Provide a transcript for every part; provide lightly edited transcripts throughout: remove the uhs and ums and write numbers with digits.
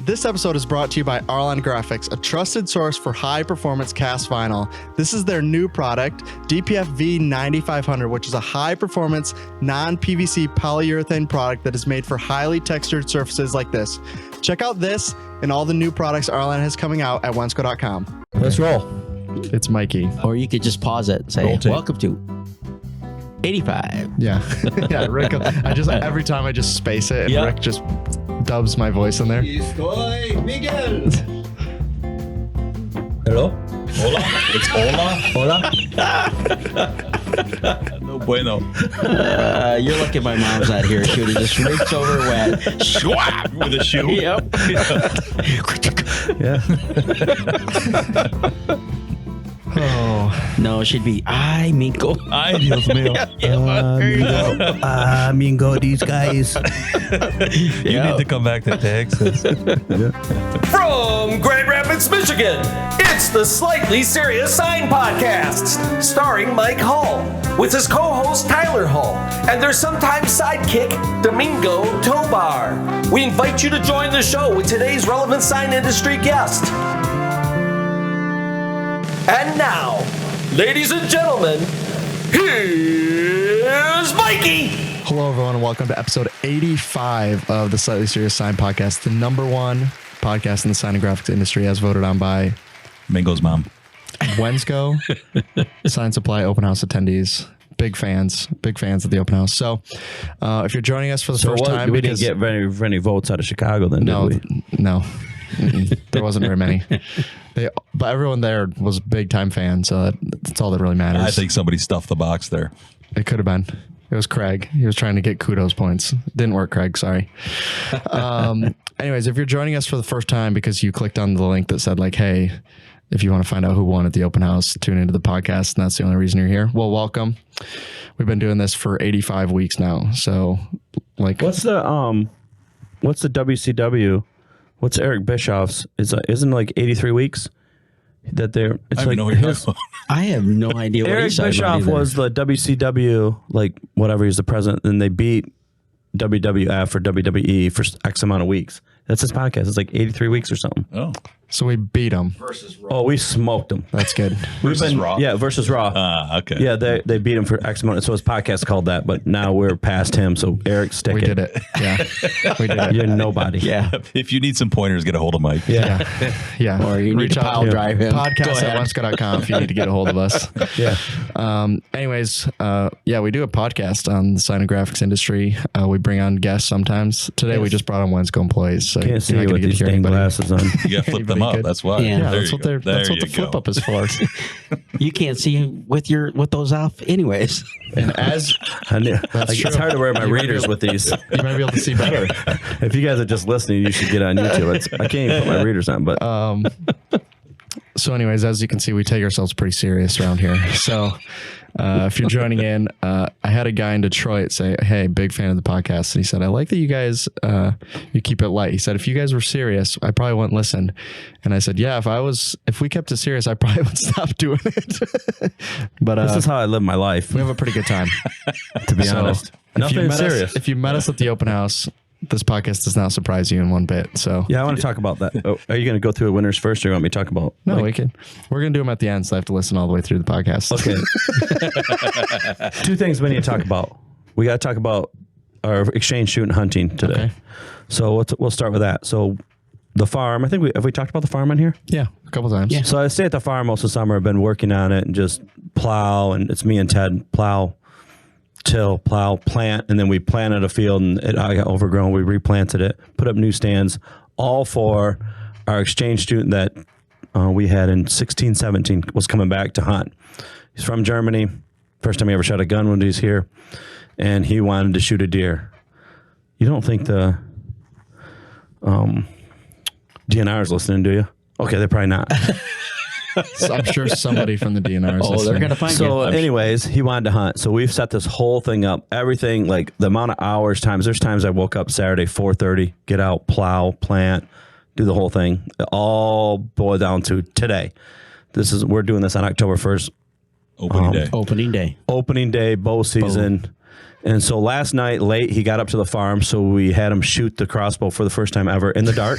This episode is brought to you by Arlon Graphics, a trusted source for high-performance cast vinyl. This is their new product, DPF V9500, which is a high-performance, non-PVC polyurethane product that is made for highly textured surfaces like this. Check out this and all the new products Arlon has coming out at Wensco.com. Let's roll. It's Mikey. Or you could just pause it and say, welcome to 85. Yeah. Yeah, Rick, every time I just space it, and Rick just dubs my voice in there. Estoy Miguel. Hello? Hola. It's hola. Hola? No bueno. You're lucky my mom's not here. She would have just reached over wet. Schwab with a shoe. Yep. Yeah. Oh. No, she'd be, ay, Minko. Ay, Dios mío. Mingo, these guys. You need to come back to Texas. From Grand Rapids, Michigan, it's the Slightly Serious Sign Podcast, starring Mike Hall, with his co-host Tyler Hall, and their sometime sidekick, Domingo Tobar. We invite you to join the show with today's relevant sign industry guest. And now, ladies and gentlemen, here's Mikey. Hello, everyone, and welcome to episode 85 of the Slightly Serious Sign Podcast, the number one podcast in the sign and graphics industry, as voted on by Mingo's mom. Wensco Sign Supply Open House attendees. Big fans of the open house. So, if you're joining us for the first time, we didn't get very votes out of Chicago, then no, did we? No, there wasn't very many. But everyone there was a big time fan, so that's all that really matters. I think somebody stuffed the box there. It could have been. It was Craig. He was trying to get kudos points. Didn't work, Craig. Sorry. Anyways, if you're joining us for the first time because you clicked on the link that said like, hey, if you want to find out who won at the open house, tune into the podcast, and that's the only reason you're here. Well, welcome. We've been doing this for 85 weeks now. So, like, what's the WCW? What's Eric Bischoff's? Isn't like 83 weeks that they're? It's I like know what you're talking about. I have no idea what Eric he's talking about Bischoff either. was the WCW, like whatever, he's the president, and they beat WWF or WWE for X amount of weeks. That's his podcast. It's like 83 weeks or something. Oh. So we beat them. Oh, we smoked them. That's good. Versus Raw. Yeah, versus Raw. Okay. Yeah, they beat him for X amount. So his podcast is called that, but now we're past him. So Eric, stick We it. did it. Yeah. We did it. You're nobody. Yeah. If you need some pointers, get a hold of Mike. Yeah. Yeah. Or you need to pile drive him. Podcast at Wensco.com if you need to get a hold of us. Yeah. Anyways, we do a podcast on the sign and graphics industry. We bring on guests sometimes. Today we just brought on Wensco employees. So Can't see you're not with gonna these hear dang anybody. glasses on. You got to flip them up. Anybody That's why. Yeah. Yeah, There that's you what go. that's what the you flip go. up is for. You can't see with those off anyways. And as It's hard to wear my readers with these. you might be able to see better. If you guys are just listening, you should get on YouTube. I can't even put my readers on, but So anyways, as you can see, we take ourselves pretty serious around here. So if you're joining in, I had a guy in Detroit say, hey, big fan of the podcast. And he said, I like that you guys, you keep it light. He said, if you guys were serious, I probably wouldn't listen. And I said, yeah, if we kept it serious, I probably would stop doing it. But this is how I live my life. we have a pretty good time. To be honest, nothing serious. If you met us at the open house, this podcast does not surprise you in one bit. So Yeah, I want to talk about that. Oh, are you going to go through the winners first, or you want me to talk about? no, we're going to do them at the end. So I have to listen all the way through the podcast. Okay. Two things we need to talk about. We got to talk about our exchange shoot and hunting today. Okay. So we'll start with that. So the farm. I think have we talked about the farm on here? Yeah, a couple times. Yeah. So I stay at the farm most of the summer. I've been working on it and just plow, and it's me and Ted plow, till, plow, plant, and then we planted a field and it got overgrown. We replanted it, put up new stands, all for our exchange student that we had in 16, 17 was coming back to hunt. He's from Germany. First time he ever shot a gun when he was here, and he wanted to shoot a deer. You don't think the DNR is listening, do you? Okay, they're probably not. So I'm sure somebody from the DNR is They're going to find So you. anyways, he wanted to hunt. So we've set this whole thing up. Everything, like the amount of hours, times. There's times I woke up Saturday, 4:30, get out, plow, plant, do the whole thing. It all boiled down to today. We're doing this on October 1st. Opening day. Opening day, bow season. And so last night, late, he got up to the farm. So we had him shoot the crossbow for the first time ever in the dark.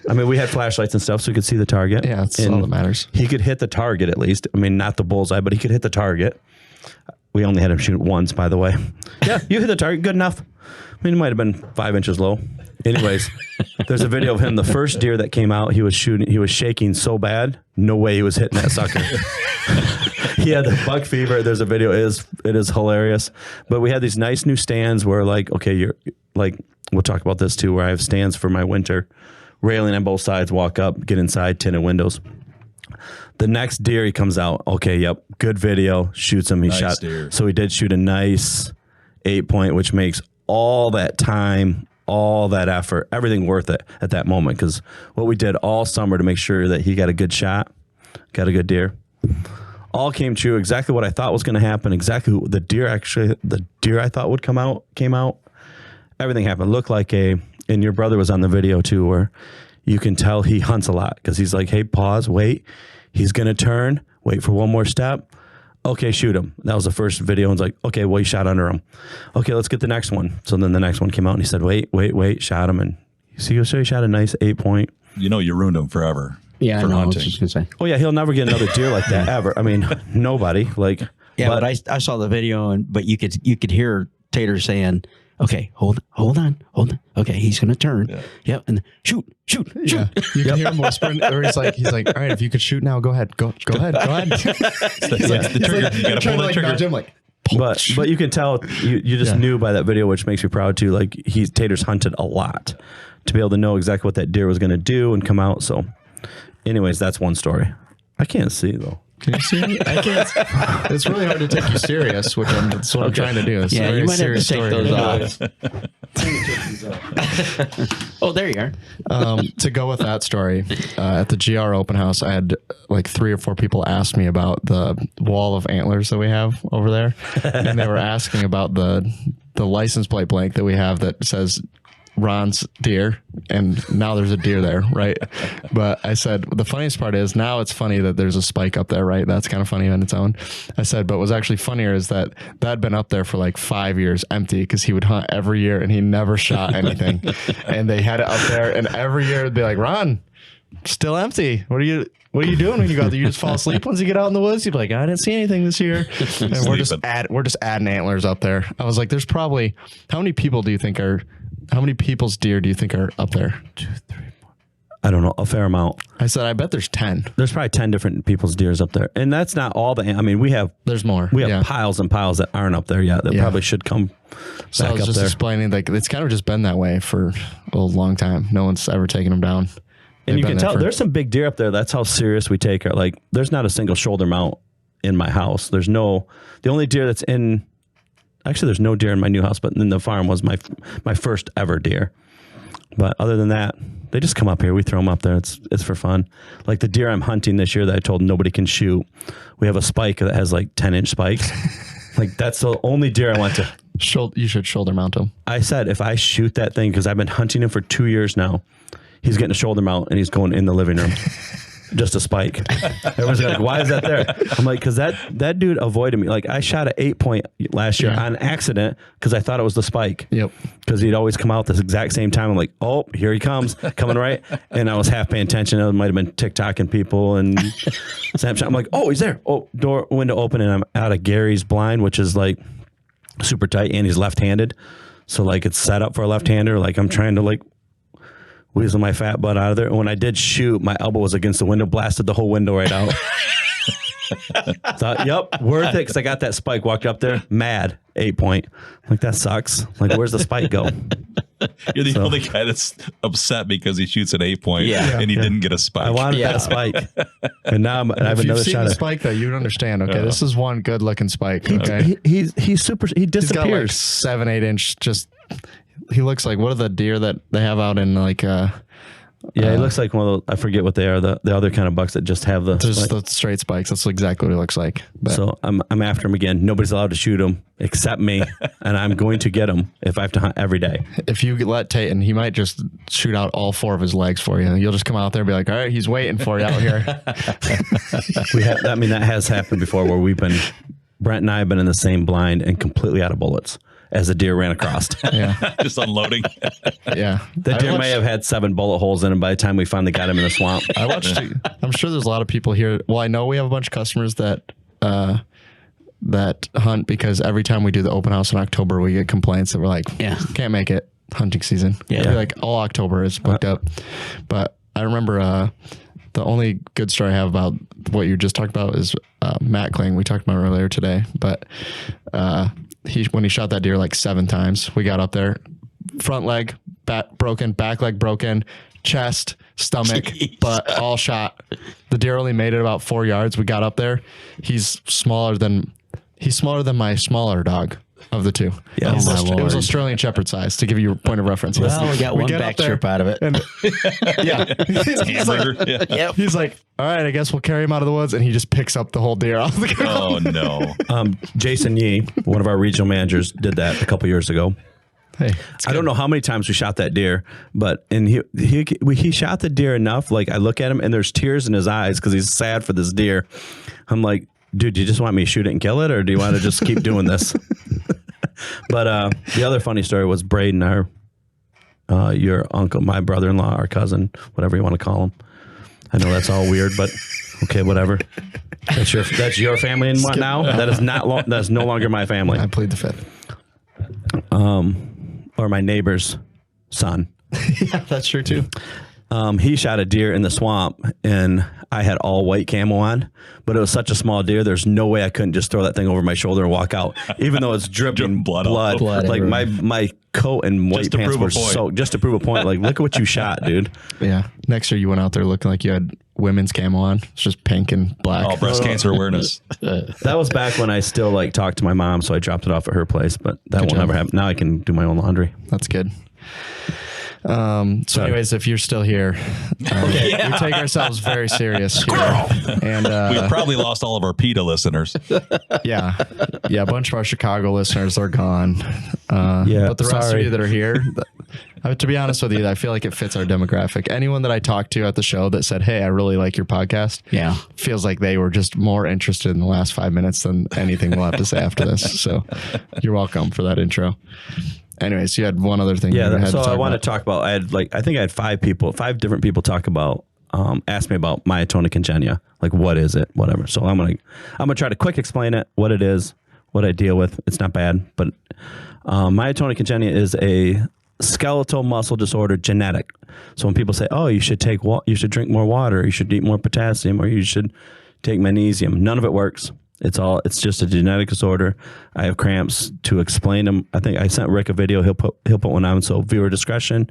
I mean, we had flashlights and stuff so we could see the target. Yeah, that's and all that matters. He could hit the target at least. I mean, not the bullseye, but he could hit the target. We only had him shoot once, by the way. Yeah, you hit the target. Good enough. I mean, it might have been 5 inches low. Anyways, there's a video of him. The first deer that came out, he was shaking so bad. No way he was hitting that sucker. He had the buck fever. There's a video. It is hilarious. But we had these nice new stands where like, okay, you're like, we'll talk about this too, where I have stands for my winter, railing on both sides, walk up, get inside, tinted windows. The next deer, he comes out. Okay, yep, good video. Shoots him. He Nice shot. deer. So he did shoot a nice 8-point, which makes all that time, all that effort, everything worth it at that moment. Because what we did all summer to make sure that he got a good shot, got a good deer, all came true. Exactly what I thought was going to happen. Exactly who the deer I thought would come out came out. Everything happened. Looked like and your brother was on the video too, where you can tell he hunts a lot because he's like, hey, pause, wait. He's going to turn, wait for one more step. Okay, shoot him. That was the first video. And it's like, okay, well, he shot under him. Okay, let's get the next one. So then the next one came out and he said, wait, shot him. And you see, so he shot a nice 8-point. You know, you ruined him forever. Yeah, for I know. I was hunting. just gonna say. Oh, yeah, he'll never get another deer like that ever. I mean, nobody. Like, Yeah, but I saw the video, but you could hear Tater saying, "Okay, hold on. Okay, he's gonna turn. Yep, and shoot. Yeah. You can hear him whispering, or he's like, all right, if you could shoot now, go ahead. Go ahead. That's the trigger. You gotta pull that trigger. Nudge him, like, but you can tell you just knew by that video, which makes me proud too. Like Tater's hunted a lot to be able to know exactly what that deer was going to do and come out. So, anyways, that's one story. I can't see though. Can you see me? I can't. It's really hard to take you serious, that's what I'm trying to do. It's a Yeah, very you might have to serious take story. those off. Oh, there you are. To go with that story, at the GR Open House, I had like 3 or 4 people ask me about the wall of antlers that we have over there, and they were asking about the license plate blank that we have that says Ron's deer, and now there's a deer there, right? But I said, the funniest part is now it's funny that there's a spike up there, right? That's kind of funny on its own. I said, but what's actually funnier is that had been up there for like 5 years empty because he would hunt every year and he never shot anything. And they had it up there, and every year it'd be like, Ron, still empty. What are you doing when you go out there? You just fall asleep once you get out in the woods? You'd be like, I didn't see anything this year. And we're just adding antlers up there. I was like, there's probably, how many people's deer do you think are up there? 2, 3, 4. I don't know, a fair amount. I said, I bet there's 10. There's probably 10 different people's deers up there, and that's not all I mean, there's more. We have piles and piles that aren't up there yet. That probably should come So I back was up just there. explaining, like, it's kind of just been that way for a long time. No one's ever taken them down. And you can tell there's some big deer up there. That's how serious we take it. Like, there's not a single shoulder mount in my house. The only deer that's actually, there's no deer in my new house, but in the farm was my first ever deer. But other than that, they just come up here. We throw them up there. It's for fun. Like the deer I'm hunting this year that I told nobody can shoot. We have a spike that has like 10-inch spikes. Like, that's the only deer I want to. You should shoulder mount them. I said, if I shoot that thing, because I've been hunting him for 2 years now, he's getting a shoulder mount and he's going in the living room. Just a spike. Everyone's like, why is that there? I'm like, because that dude avoided me. Like, I shot an 8-point last year on accident because I thought it was the spike. Yep. Because he'd always come out this exact same time. I'm like, oh, here he comes, coming right. And I was half paying attention. It might have been TikToking people and Snapchat. I'm like, oh, he's there. Oh, window open, and I'm out of Gary's blind, which is like super tight, and he's left-handed. So like, it's set up for a left-hander. Like, I'm trying to like weasel my fat butt out of there. And when I did shoot, my elbow was against the window, blasted the whole window right out. Thought, yep, worth it, because I got that spike, walked up there, mad, 8-point. Like, that sucks. Like, where's the spike go? You're the only guy that's upset because he shoots an 8-point and he didn't get a spike. I wanted that spike. And now I have another shot. If you've seen the spike, though, you'd understand. Okay, this is one good-looking spike. Okay, he's super. He disappears. He's got like 7-8 inch. He looks like, what are the deer that they have out in like he looks like one of those, I forget what they are, the other kind of bucks that just have the straight spikes. That's exactly what he looks like. But so I'm after him again. Nobody's allowed to shoot him except me, and I'm going to get him if I have to hunt every day. If you let Tayton, he might just shoot out all 4 of his legs for you. You'll just come out there and be like, all right, he's waiting for you out here. That has happened before, where Brent and I have been in the same blind and completely out of bullets. as the deer ran across. Yeah. Just unloading. Yeah. The deer may have had 7 bullet holes in him by the time we finally got him in the swamp. I'm sure there's a lot of people here. Well, I know we have a bunch of customers that hunt, because every time we do the open house in October, we get complaints that we're like, can't make it hunting season. Yeah. Like all October is booked up. But I remember the only good story I have about what you just talked about is Matt Kling. We talked about earlier today, but when he shot that deer like 7 times, we got up there, front leg broken, back leg broken, chest, stomach, butt, all shot. The deer only made it about 4 yards. We got up there. He's smaller than my smaller dog of the 2. Yeah. It was Australian Shepherd size, to give you a point of reference. Well, we got one back trip out of it. And, Hamburger. he's like, all right, I guess we'll carry him out of the woods. And he just picks up the whole deer off the ground. Oh, no. Jason Yee, one of our regional managers, did that a couple years ago. Hey, I don't know how many times we shot that deer, but he shot the deer enough. Like, I look at him and there's tears in his eyes because he's sad for this deer. I'm like, dude, do you just want me to shoot it and kill it, or do you want to just keep doing this? But the other funny story was Braden, your uncle, my brother-in-law, our cousin, whatever you want to call him. I know that's all weird, but okay, whatever. That's your family and what now? That is that's no longer my family. I plead the fifth. Or my neighbor's son. Yeah, that's true too. He shot a deer in the swamp, and I had all white camo on, but it was such a small deer. There's no way I couldn't just throw that thing over my shoulder and walk out, even though it's dripping blood. Like my coat and white pants were soaked, just to prove a point. Like, look at what you shot, dude. Yeah. Next year you went out there looking like you had women's camo on. It's just pink and black. Oh, breast cancer awareness. That was back when I still talked to my mom, so I dropped it off at her place, but that won't ever happen. Now I can do my own laundry. That's good. So anyways, if you're still here, we take ourselves very serious here. And we've probably lost all of our PETA listeners. Yeah. A bunch of our Chicago listeners are gone. But the rest of you that are here, to be honest with you, I feel like it fits our demographic. Anyone that I talked to at the show that said, hey, I really like your podcast, feels like they were just more interested in the last 5 minutes than anything we'll have to say after this. So you're welcome for that intro. Anyways, you had one other thing. I want to talk about. I think I had 5 different people talk about, ask me about myotonic congenia, like what is it, whatever. So I'm gonna try to quick explain it, what it is, what I deal with. It's not bad, but myotonic congenia is a skeletal muscle disorder, genetic. So when people say, oh, you should drink more water, you should eat more potassium, or you should take magnesium, none of it works. It's just a genetic disorder. I have cramps. To explain them, I think I sent Rick a video. He'll put one on. So viewer discretion.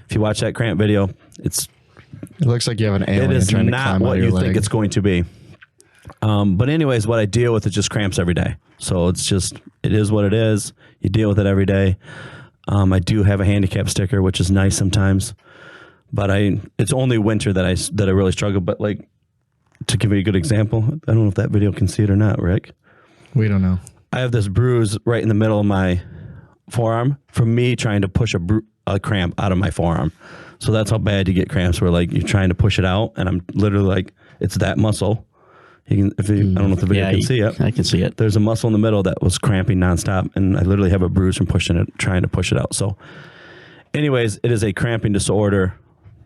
If you watch that cramp video, it looks like you have an alien. It is trying not to climb what out your you leg. think it's going to be. But anyways, what I deal with is just cramps every day. So it is what it is. You deal with it every day. I do have a handicap sticker, which is nice sometimes. But it's only winter that I really struggle. But to give you a good example, I don't know if that video can see it or not, Rick. We don't know. I have this bruise right in the middle of my forearm from me trying to push a cramp out of my forearm. So that's how bad you get cramps, where you're trying to push it out, and I'm literally it's that muscle. I don't know if the video can see it. I can see it. There's a muscle in the middle that was cramping nonstop, and I literally have a bruise from trying to push it out. So anyways, it is a cramping disorder.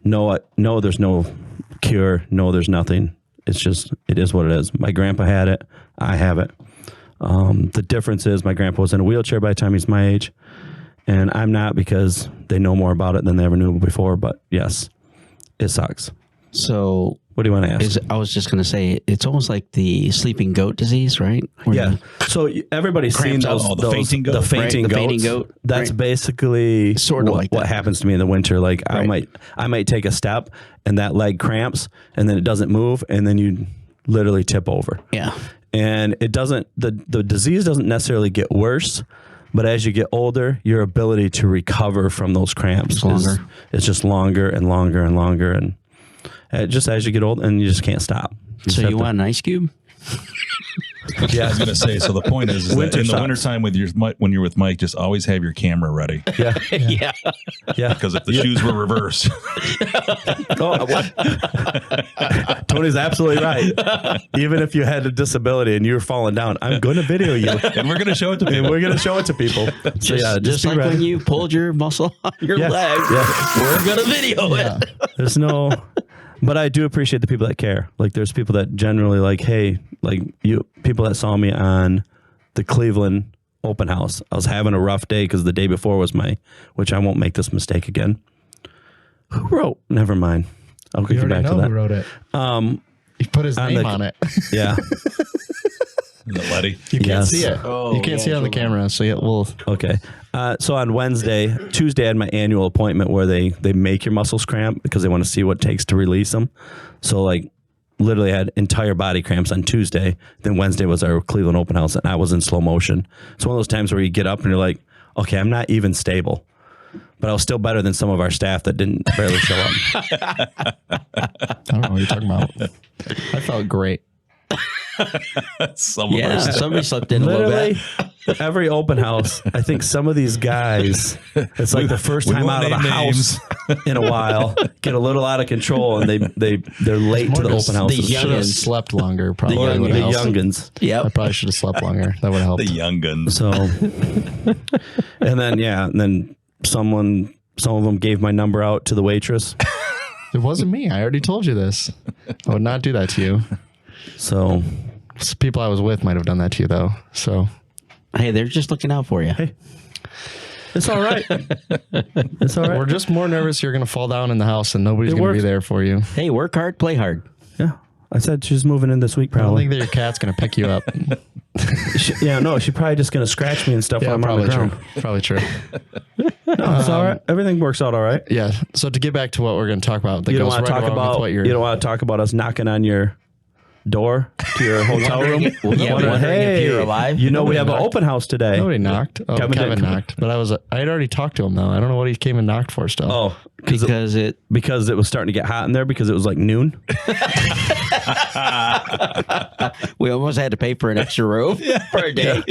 No, there's no cure. No, there's nothing. It is what it is. My grandpa had it. I have it. The difference is my grandpa was in a wheelchair by the time he's my age, and I'm not, because they know more about it than they ever knew before. But yes, it sucks. So what do you want to ask? I was just going to say, it's almost like the sleeping goat disease, right? So everybody's seen the fainting goat. The fainting goat. goats. Fainting goat. That's basically sort of what happens to me in the winter. I might take a step and that leg cramps, and then it doesn't move, and then you literally tip over. Yeah. And it doesn't. The disease doesn't necessarily get worse, but as you get older, your ability to recover from those cramps is just longer and longer and longer, and just as you get old, and you just can't stop. So you want an ice cube? Yeah, I was gonna say. So the point is that in the wintertime when you're with Mike, just always have your camera ready. Yeah, Yeah. yeah. Because if the shoes were reversed, Tony's absolutely right. Even if you had a disability and you were falling down, I'm going to video you, and we're gonna show it to people. and we're going to show it to people. So Just be like ready. when you pulled your muscle on your Yeah. leg, Yeah. we're gonna video it. There's no, but I do appreciate the people that care. Like, there's people that generally like, hey, like people that saw me on the Cleveland Open House. I was having a rough day because the day before was which I won't make this mistake again. Who wrote? Never mind. I'll get back to that. Who wrote it? He put his name on it. Yeah. The Letty. You can't Yes. see it. You can't see it on the camera. So yeah, we'll. Okay. So on Tuesday, I had my annual appointment where they make your muscles cramp because they want to see what it takes to release them. So like literally I had entire body cramps on Tuesday. Then Wednesday was our Cleveland Open House and I was in slow motion. It's one of those times where you get up and you're like, okay, I'm not even stable. But I was still better than some of our staff that didn't barely show up. I don't know what you're talking about. I felt great. Some of Yeah, us. somebody slept in a little Literally, bit. every open house, I think some of these guys, it's like the first we time won't out of the name house in a while, get a little out of control, and they're late to the open house. these Should have youngins. slept longer. Probably The would have helped. youngins. I Yep. probably should have slept longer. That would have The helped. young guns. So, and then some of them gave my number out to the waitress. It wasn't me. I already told you this. I would not do that to you. So, Some people I was with might have done that to you, though. So Hey, they're just looking out for you. hey, it's all right. It's all right. we're just more nervous you're going to fall down in the house and nobody's going to be works. there for you. Hey, work hard, play hard. Yeah, I said she's moving in this week. I don't Probably. think that your cat's going to pick you up. She's probably just gonna scratch me and stuff while I'm on the probably ground. true. Probably true. No, it's all right. Everything works out all right. Yeah. So to get back to what we're going to talk about, that You don't goes want to right talk along with about what you're. you don't want to talk about us knocking on your door to your hotel room. Yeah, wondering if you're alive. You know we have an open house today. Nobody knocked. Oh, Kevin Kevin didn't. knocked. But I had already talked to him though. I don't know what he came and knocked for still. Oh, Because because it was starting to get hot in there because it was like noon. we almost had to pay for an extra room for a day.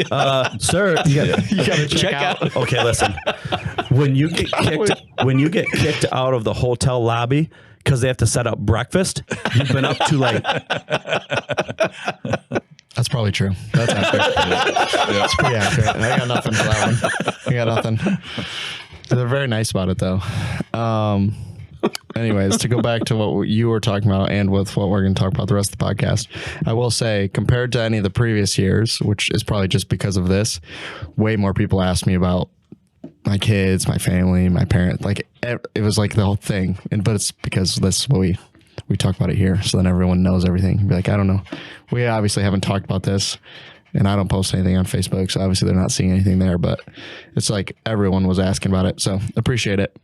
Sir, you got to Check out. Okay, listen. When you get kicked out of the hotel lobby because they have to set up breakfast, you've been up too late. That's probably true. That's accurate. That's pretty accurate. I got nothing for that one. I got nothing. They're very nice about it though. Anyways, to go back to what you were talking about and with what we're going to talk about the rest of the podcast, I will say compared to any of the previous years, which is probably just because of this, way more people asked me about my kids, my family, my parents. Like it was like the whole thing. But it's because this is what we talk about it here. So then everyone knows everything. Be like, I don't know. We obviously haven't talked about this. And I don't post anything on Facebook, so obviously they're not seeing anything there. But it's like everyone was asking about it, so appreciate it.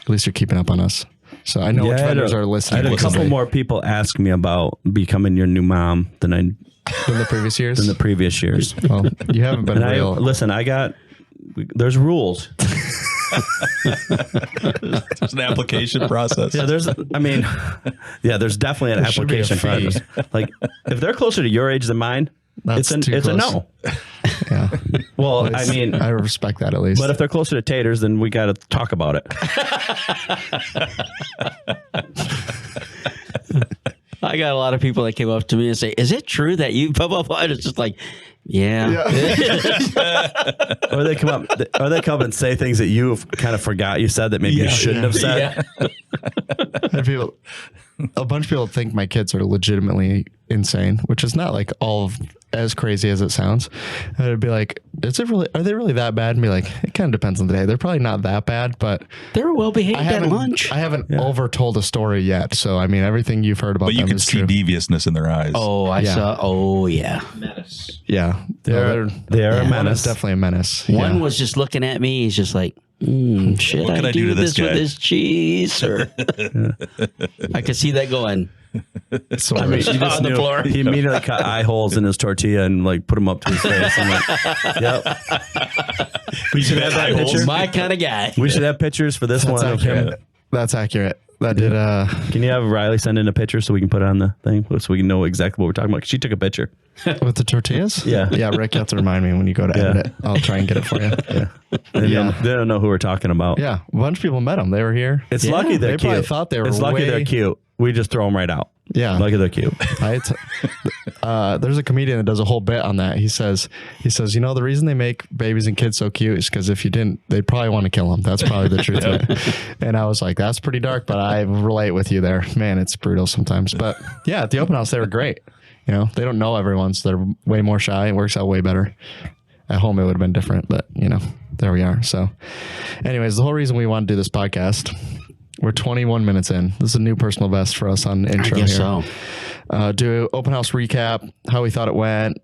At least you're keeping up on us. So I know which vendors are listening. I had a couple more people ask me about becoming your new mom than the previous years. the previous years. Well, you haven't been And real. there's rules. There's an application process. Yeah, there's definitely an There should be a application fee. process. Like if they're closer to your age than mine, That's it's too a close. no. Yeah. Well, I mean, I respect that at least. but if they're closer to taters, then we got to talk about it. I got a lot of people that came up to me and say, "Is it true that you blah blah blah?" And it's just like, yeah. Or they come up and say things that you kind of forgot you said that maybe you shouldn't have said. A bunch of people think my kids are legitimately insane, which is not like all of as crazy as it sounds. And it'd be like, are they really that bad? And be like, it kind of depends on the day. They're probably not that bad, but They're well behaved at lunch. I haven't over told a story yet. So, I mean, everything you've heard about But you them can is see true. deviousness in their eyes. Oh, I saw. Oh, yeah. Yeah. They're a One menace. is definitely a menace. One Yeah. was just looking at me. He's just like, should What can I I do do to this this with guy? this cheese? Or I could see that going. So I mean, You just on the knew. floor. He immediately cut eye holes in his tortilla and like put them up to his face. I'm like, yep. We should have that picture. My kind of guy. We should have pictures for this That's one of him. accurate. That's accurate. That did. Can you have Riley send in a picture so we can put it on the thing so we can know exactly what we're talking about? 'Cause she took a picture. With the tortillas? Yeah. Yeah, Rick, you have to remind me when you go to edit it. I'll try and get it for you. Yeah. They don't know who we're talking about. Yeah. A bunch of people met them. They were here. It's lucky they're they probably cute. thought they were It's lucky they're cute. We just throw them right out. Yeah. Lucky they're cute. There's a comedian that does a whole bit on that. He says, you know, the reason they make babies and kids so cute is because if you didn't, they'd probably want to kill them. That's probably the truth of it. And I was like, that's pretty dark, but I relate with you there. Man, it's brutal sometimes. But yeah, at the open house, they were great. You know, they don't know everyone, so they're way more shy. It works out way better. At home, it would have been different, but you know, there we are. So anyways, the whole reason we want to do this podcast, we're 21 minutes in. This is a new personal best for us on intro here. So. Do open house recap, how we thought it went.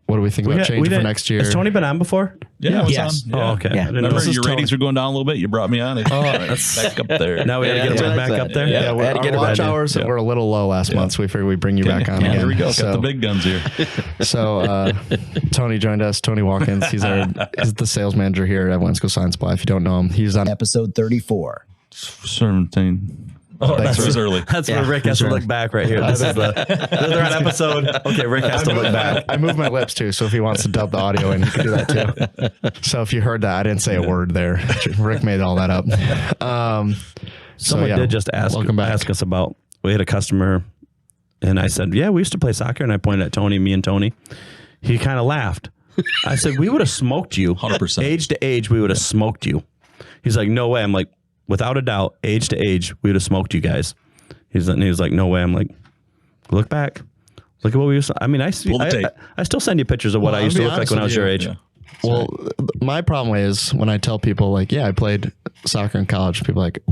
What do we think about changing for next year? Has Tony been on before? Yeah, I was Yes. on. Yeah. Oh, okay. Yeah. Remember your ratings were going down a little bit? You brought me on. That's back up there. Now we got to get him back up there? Yeah, I had to get our it watch back. hours were a little low last month, so we figured we'd bring you back on again. Here we go. So, Got the big guns here. So Tony joined us. Tony Walkons. He's the sales manager here at Wensco Sign Supply. If you don't know him, he's on episode 34. 17. Oh, Thanks. It was early. That's where Rick has to look back right here. This is they're on episode. Okay, Rick has to look back. I moved my lips too, so if he wants to dub the audio in, he can do that too. So if you heard that, I didn't say a word there. Rick made all that up. Someone did just ask us about, we had a customer and I said, yeah, we used to play soccer. And I pointed at Tony, me and Tony. He kind of laughed. I said, we would have smoked you. 100%. Age to age, we would have smoked you. He's like, no way. I'm like, without a doubt, age to age, we would have smoked you guys. He was like, no way. I'm like, look back. Look at what we used to. I mean, I still send you pictures of what I used to look like when I was your age. Yeah. Well, my problem is when I tell people like, yeah, I played soccer in college, people are like,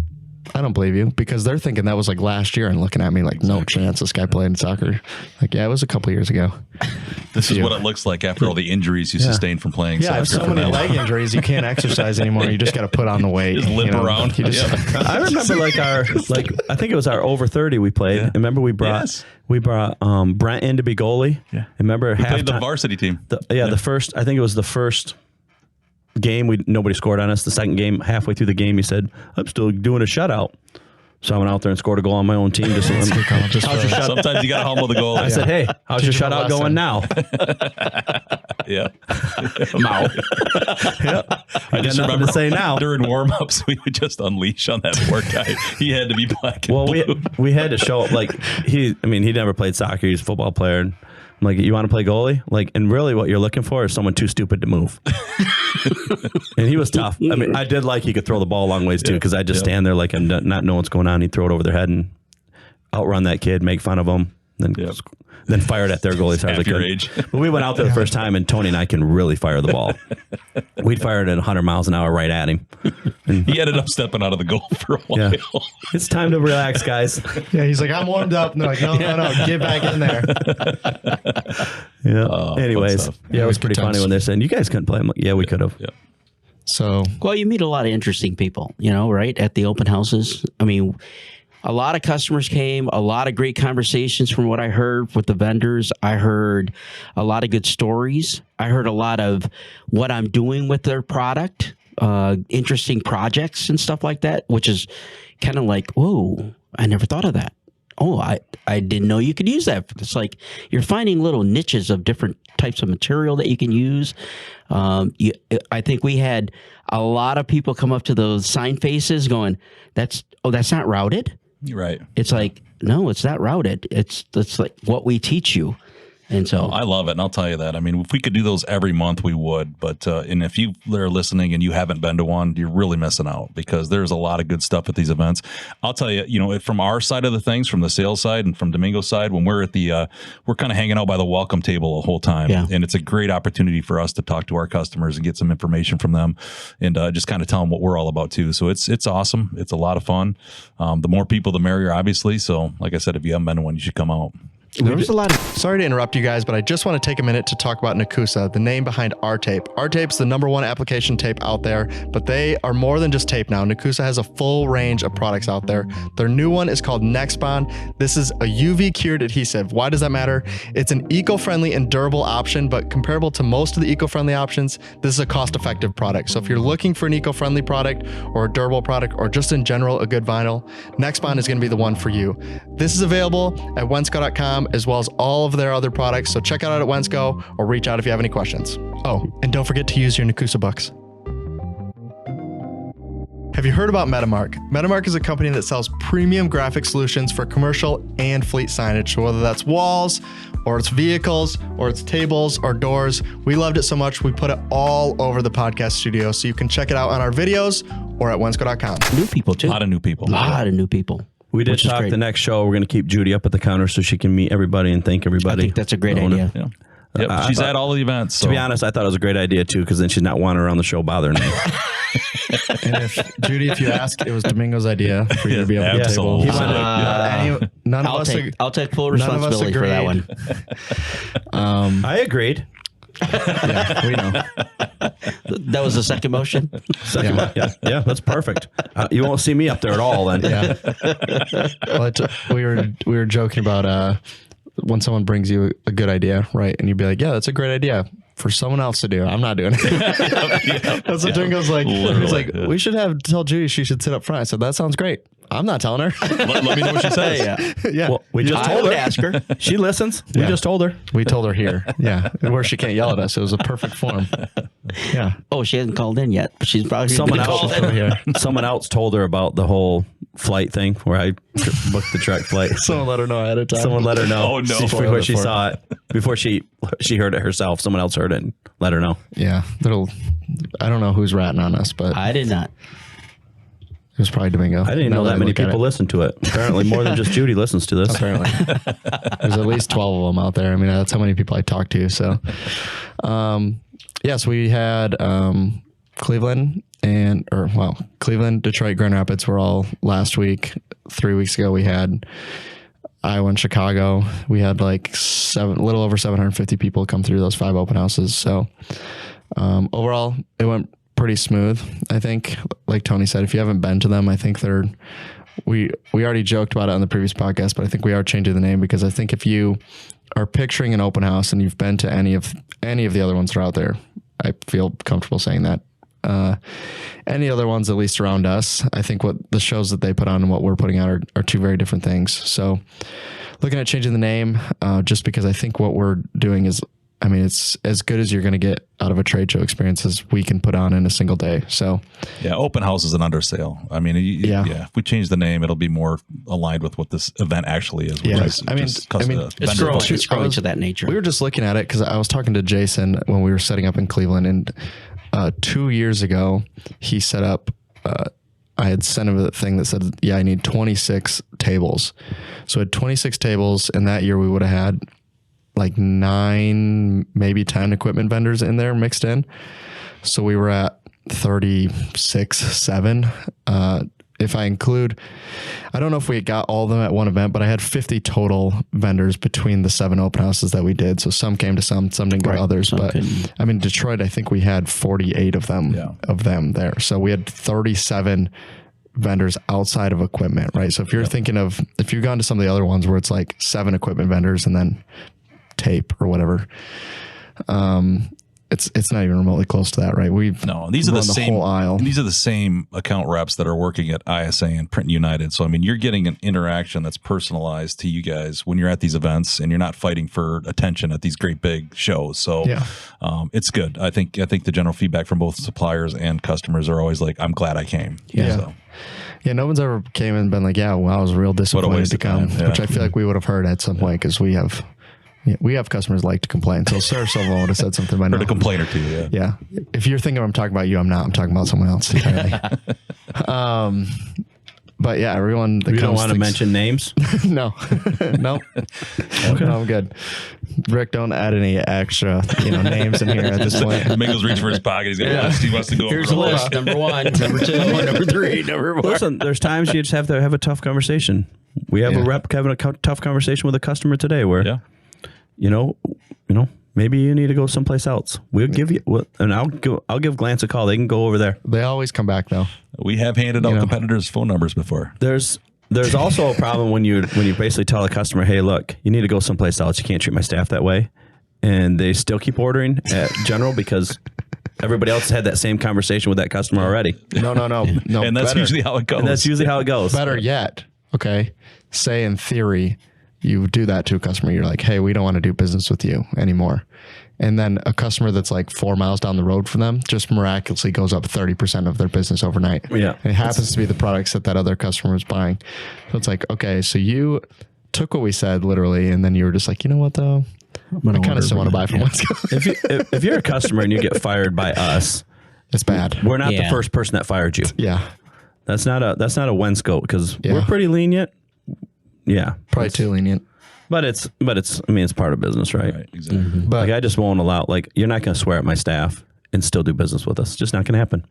I don't believe you, because they're thinking that was like last year and looking at me like, no chance this guy played soccer. Like, yeah, it was a couple years ago. This is what it looks like after all the injuries you sustained from playing soccer. Yeah, I have so many leg injuries, you can't exercise anymore. You just got to put on the weight. Just limp around. You just, I remember I think it was our over 30 we played. Yeah. Remember we brought Brent in to be goalie. Yeah. Remember We played the varsity team. The first, I think it was the first game nobody scored on us. The second game, halfway through the game, he said, I'm still doing a shutout. So I went out there and scored a goal on my own team. Sometimes you got to humble the goal. I said, hey, how's your shutout going now? Yeah. I just remember to say now. During warm-ups, we would just unleash on that poor guy. He had to be black and blue. we had to show up. Like he never played soccer. He's a football player. And I'm like, you want to play goalie? Like, and really what you're looking for is someone too stupid to move. And he was tough. I mean, I did like he could throw the ball a long ways too, because I just stand there like I'm not know what's going on. He'd throw it over their head and outrun that kid, make fun of him, then fired at their goalie as hard as I could. Age. But we went out there the first time, and Tony and I can really fire the ball. We'd fire it at 100 miles an hour right at him. And he ended up stepping out of the goal for a while. Yeah. It's time to relax, guys. yeah, he's like, I'm warmed up. And they're like, no, get back in there. Yeah. Anyways, it was pretty funny when they're saying, you guys couldn't play. I'm like, yeah, we could have. Yeah. So, Well, you meet a lot of interesting people, right? At the open houses. I mean, a lot of customers came, a lot of great conversations from what I heard with the vendors. I heard a lot of good stories. I heard a lot of what I'm doing with their product, interesting projects and stuff like that, which is kind of like, whoa, I never thought of that. Oh, I didn't know you could use that. It's like you're finding little niches of different types of material that you can use. I think we had a lot of people come up to those sign faces going, that's not routed. Right. It's like, no, it's not routed. It's like what we teach you. And so I love it. And I'll tell you that. I mean, if we could do those every month, we would. But and if you are listening and you haven't been to one, you're really missing out, because there's a lot of good stuff at these events. I'll tell you, from our side of the things, from the sales side and from Domingo's side, when we're at the, we're kind of hanging out by the welcome table the whole time. Yeah. And it's a great opportunity for us to talk to our customers and get some information from them, and just kind of tell them what we're all about too. So it's awesome. It's a lot of fun. The more people, the merrier, obviously. So like I said, if you haven't been to one, you should come out. there was a lot of sorry to interrupt you guys, but I just want to take a minute to talk about Nakusa, the name behind our tape. Our tape's the #1 application tape out there, but they are more than just tape now. Nakusa has a full range of products out there. Their new one is called Nexbond. This is a UV cured adhesive. Why does that matter? It's an eco-friendly and durable option, but comparable to most of the eco-friendly options, this is a cost-effective product. So if you're looking for an eco-friendly product or a durable product, or just in general a good vinyl, Nexbond is going to be the one for you. This is available at Wensco.com. as well as all of their other products. So check it out at Wensco or reach out if you have any questions. Oh, and don't forget to use your Nakusa bucks. Have you heard about MetaMark? MetaMark is a company that sells premium graphic solutions for commercial and fleet signage. So whether that's walls, or it's vehicles, or it's tables, or doors, we loved it so much we put it all over the podcast studio. So you can check it out on our videos or at Wensco.com. New people too. A lot of new people. A lot of new people. We did which is talk great. the next show. We're going to keep Judy up at the counter so she can meet everybody and thank everybody. I think that's a great idea. Yeah. Yep, she's at all the events. To be honest, I thought it was a great idea too, because then she's not wandering around the show bothering me. And if you ask, it was Domingo's idea for you to be able to table. Absolutely. He wanted, none of us I'll take full none of us responsibility for that one. I agreed. Yeah, we know. That was the second motion. Second one. Yeah, that's perfect. You won't see me up there at all then. Yeah. Well, we were joking about when someone brings you a good idea, right? And you'd be like, yeah, that's a great idea for someone else to do. I'm not doing it. That's what Domingo's like. He's like, we should tell Judy she should sit up front. I said, that sounds great. I'm not telling her. let me know what she says. Yeah. Well, we just I told would her. ask her. She listens. We Yeah. just told her. We told her here. Yeah. Where she can't yell at us. It was a perfect form. Yeah. Oh, she hasn't called in yet, but she's probably Someone gonna else call in. over here. Someone else told her about the whole flight thing where I booked the direct flight. Someone let her know ahead of time. Someone let her know. Oh, no. Before she saw it. Before she heard it herself. Someone else heard it and let her know. Yeah. I don't know who's ratting on us, but I did not. it was probably Domingo. I didn't know that many people listen to it. Apparently more than just Judy listens to this. Apparently. There's at least 12 of them out there. I mean, that's how many people I talk to. So, yes, we had Cleveland, Detroit, Grand Rapids were all last week. 3 weeks ago, we had Iowa and Chicago. We had like a little over 750 people come through those 5 open houses. So, overall, it went pretty smooth. I think, like Tony said, if you haven't been to them, I think we already joked about it on the previous podcast, but I think we are changing the name because I think if you are picturing an open house and you've been to any of the other ones that are out there, I feel comfortable saying that. Any other ones, at least around us, I think what the shows that they put on and what we're putting out are two very different things. So looking at changing the name, just because I think what we're doing is, I mean, it's as good as you're going to get out of a trade show experience as we can put on in a single day. So yeah, open house is an undersale. I mean, if we change the name, it'll be more aligned with what this event actually is. Yeah. It's growing to that nature. We were just looking at it because I was talking to Jason when we were setting up in Cleveland, and 2 years ago he set up, I had sent him a thing that said, I need 26 tables. So I had 26 tables, and that year we would have had like 9, maybe 10 equipment vendors in there mixed in. So we were at 36, 7. If I include, I don't know if we got all of them at one event, but I had 50 total vendors between the 7 open houses that we did. So some came to some didn't go to others. But I mean, Detroit, I think we had 48 of them there. So we had 37 vendors outside of equipment, right? So if you're thinking of, if you've gone to some of the other ones where it's like 7 equipment vendors and then tape or whatever, it's not even remotely close to that, right? These are the same whole aisle. These are the same account reps that are working at ISA and Print United. So I mean, you're getting an interaction that's personalized to you guys when you're at these events, and you're not fighting for attention at these great big shows. So it's good. I think the general feedback from both suppliers and customers are always like, I'm glad I came. Yeah. So. Yeah, no one's ever came and been like, I was real disappointed to come, which I feel like we would have heard at some point because we have customers like to complain. So Sarah Silva would have said something by now. Or a complaint or two, yeah. If you're thinking I'm talking about you, I'm not. I'm talking about someone else entirely. But yeah, everyone that you don't want to mention names? No. Okay. No, I'm good. Rick, don't add any extra names in here at this point. Mingo's reaching for his pocket. He's got a list. He wants to go Here's over a list. Number 1, number 2, number 3, number 4. Listen, there's times you just have to have a tough conversation. We have a rep having a tough conversation with a customer today where, maybe you need to go someplace else. We'll give you, and I'll give Glance a call. They can go over there. They always come back though. We have handed out competitors' phone numbers before. There's also a problem when you basically tell a customer, hey, look, you need to go someplace else. You can't treat my staff that way. And they still keep ordering at General because everybody else had that same conversation with that customer already. No. And that's usually how it goes. And that's usually how it goes. Better yet, okay, say in theory, you do that to a customer. You're like, hey, we don't want to do business with you anymore. And then a customer that's like 4 miles down the road from them just miraculously goes up 30% of their business overnight. Yeah. And it happens to be the products that other customer was buying. So it's like, okay, so you took what we said literally, and then you were just like, you know what though? I kind of still want to buy from Wensco. If you're a customer and you get fired by us, it's bad. we're not the first person that fired you. Yeah. That's not a Wensco, because we're pretty lenient. Yeah. Probably too lenient. But it's I mean, it's part of business, right? Right, exactly. But Like, I just won't allow, like, you're not going to swear at my staff and still do business with us. It's just not going to happen.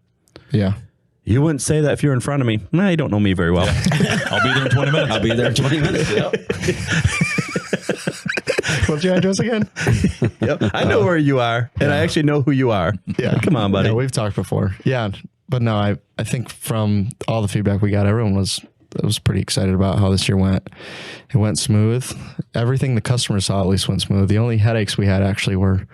yeah. You wouldn't say that if you're in front of me. Nah, you don't know me very well. I'll be there in 20 minutes. I'll be there in 20 minutes. What's your address again? Yep. I know where you are, and I actually know who you are. Yeah. Come on, buddy. Yeah, we've talked before. Yeah. But no, I think from all the feedback we got, everyone was pretty excited about how this year went. It went smooth. Everything the customers saw at least went smooth. The only headaches we had actually were